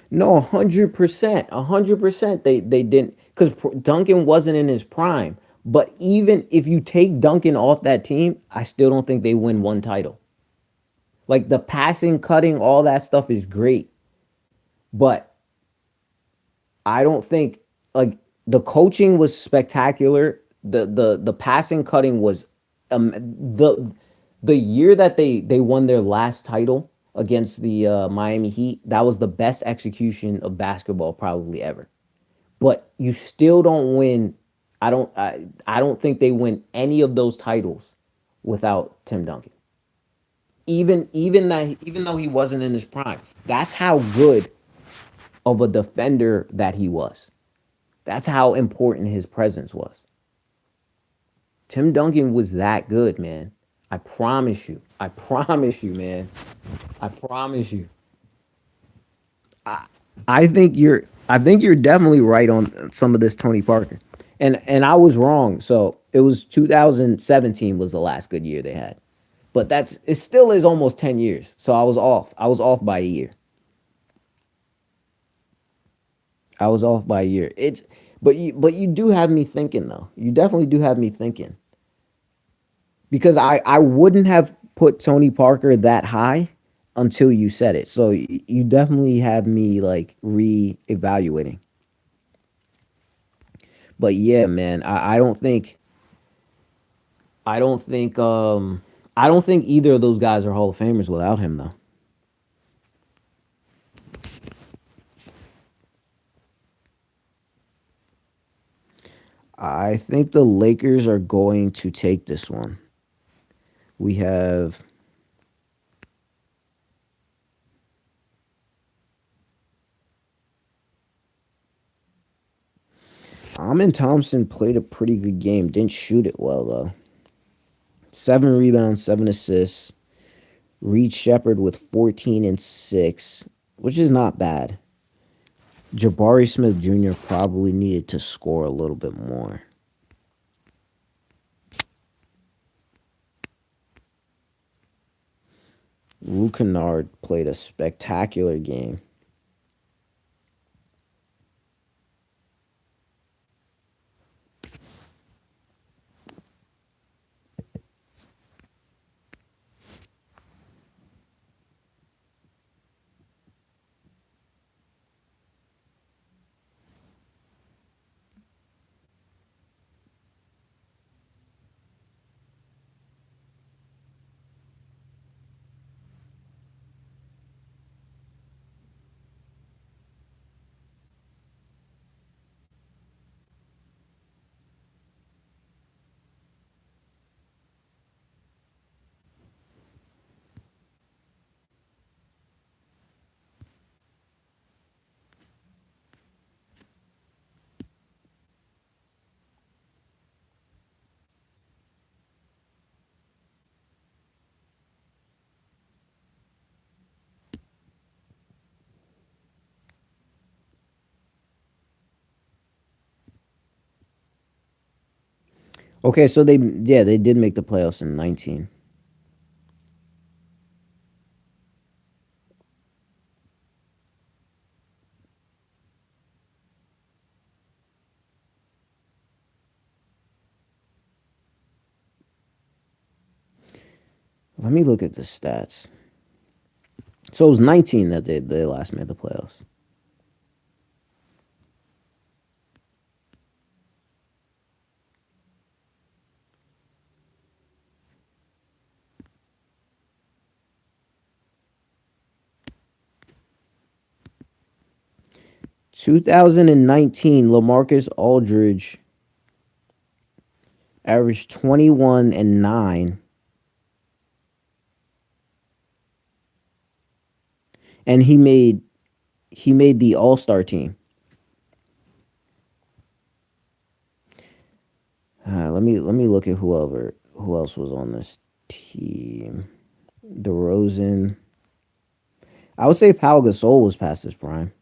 No, 100%. 100% they didn't, cuz Duncan wasn't in his prime. But even if you take Duncan off that team, I still don't think they win one title. Like the passing, cutting, all that stuff is great, but I don't think, like, the coaching was spectacular. The passing, cutting was, um the the year that they won their last title against the Miami Heat. That was the best execution of basketball probably ever. But you still don't win. I don't think they win any of those titles without Tim Duncan. Even though he wasn't in his prime, that's how good of a defender that he was. That's how important his presence was. Tim Duncan was that good, man. I promise you. I promise you, man. I promise you. I think you're definitely right on some of this Tony Parker. And I was wrong. So it was 2017 was the last good year they had. But that's it still is almost 10 years. So I was off. I was off by a year. I was off by a year. It's but you do have me thinking though. You definitely do have me thinking. Because I wouldn't have put Tony Parker that high until you said it. So you definitely have me like re-evaluating. But yeah, man, I don't think I don't think either of those guys are Hall of Famers without him though. I think the Lakers are going to take this one. We have Amin Thompson played a pretty good game. Didn't shoot it well though. 7 rebounds, 7 assists. Reed Shepard with 14 and 6, which is not bad. Jabari Smith Jr. probably needed to score a little bit more. Luke Kennard played a spectacular game. Okay, so they did make the playoffs in 19. Let me look at the stats. So it was 19 that they last made the playoffs. 2019, LaMarcus Aldridge averaged 21 and 9, and he made the All-Star team. Let me look at who else was on this team. DeRozan. I would say Pau Gasol was past his prime.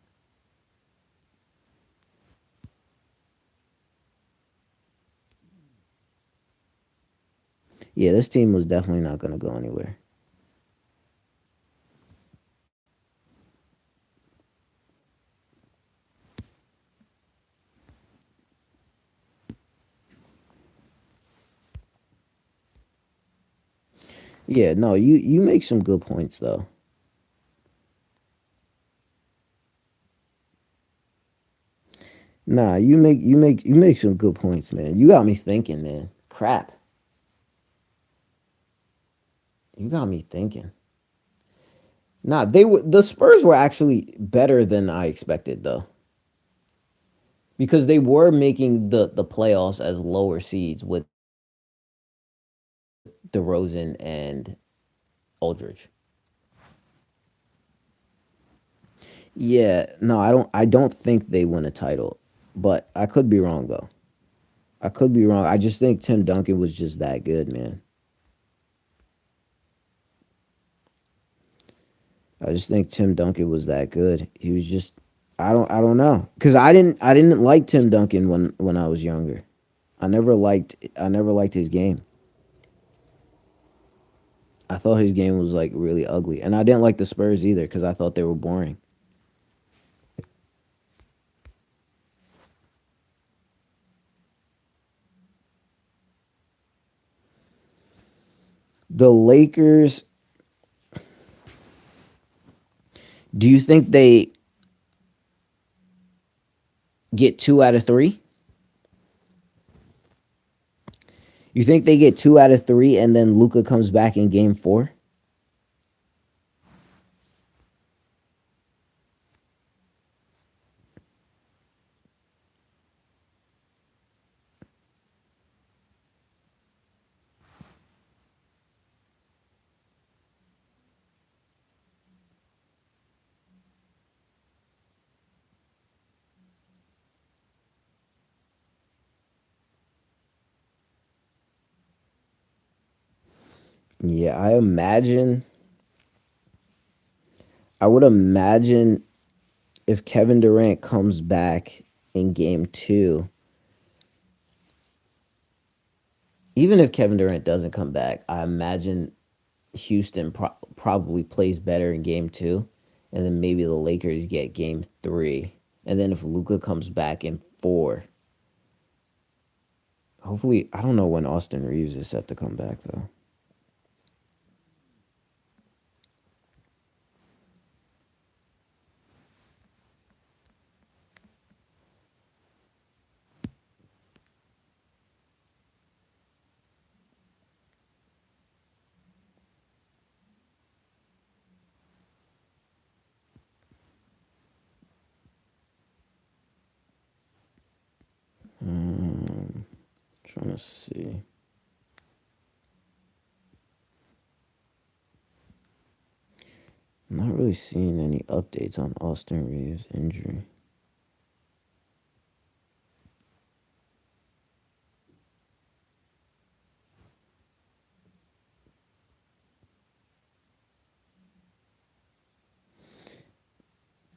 Yeah, this team was definitely not going to go anywhere. Yeah, no, you make some good points though. Nah, you make some good points, man. You got me thinking, man. Crap. You got me thinking. Nah, the Spurs were actually better than I expected though. Because they were making the playoffs as lower seeds with DeRozan and Aldridge. Yeah, no, I don't think they win a title. But I could be wrong though. I could be wrong. I just think Tim Duncan was just that good, man. I just think Tim Duncan was that good. He was just I don't know. Cuz I didn't like Tim Duncan when I was younger. I never liked his game. I thought his game was like really ugly. And I didn't like the Spurs either cuz I thought they were boring. The Lakers, do you think they get 2 out of 3? You think they get 2 out of 3 and then Luka comes back in game 4? Yeah, I would imagine if Kevin Durant comes back in game 2, even if Kevin Durant doesn't come back, I imagine Houston probably plays better in game 2, and then maybe the Lakers get game 3. And then if Luka comes back in 4, hopefully, I don't know when Austin Reeves is set to come back though. Um, Trying to see. I'm not really seeing any updates on Austin Reeves' injury.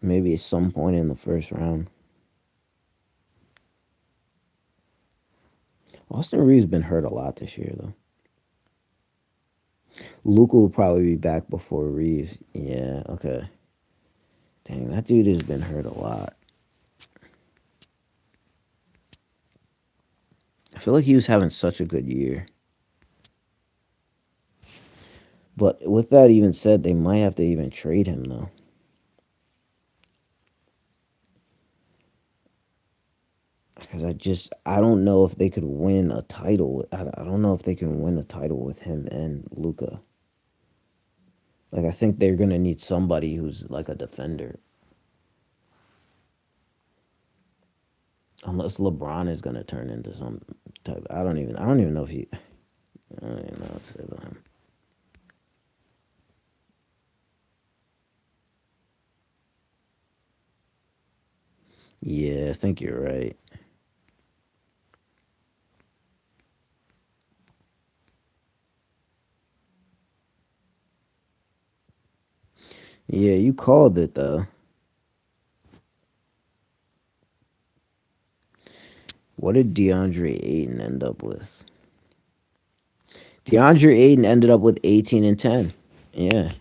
Maybe at some point in the first round. Austin Reeves been hurt a lot this year though. Luca will probably be back before Reeves. Yeah, okay. Dang, that dude has been hurt a lot. I feel like he was having such a good year. But with that even said, they might have to even trade him though. Because I don't know if they could win a title. I don't know if they can win a title with him and Luca. Like I think they're gonna need somebody who's like a defender. Unless LeBron is gonna turn into some type. I don't even know if he. I don't even know what to say about him. Yeah, I think you're right. Yeah, you called it though. What did DeAndre Ayton end up with? DeAndre Ayton ended up with 18 and 10. Yeah.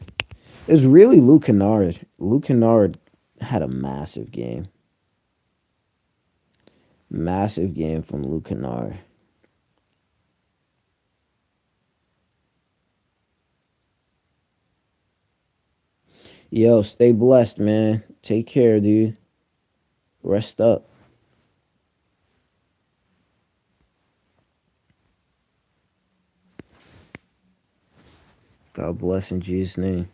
It was really Luke Kennard. Luke Kennard had a massive game. Massive game from Luke Kennard. Yo, stay blessed, man. Take care, dude. Rest up. God bless in Jesus' name.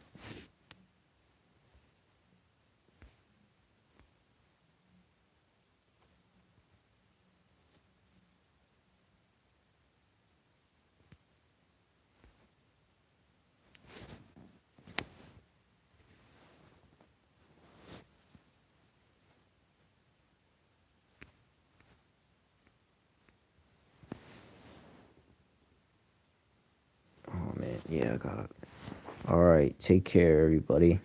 Oh man, yeah, I gotta. All right, take care, everybody.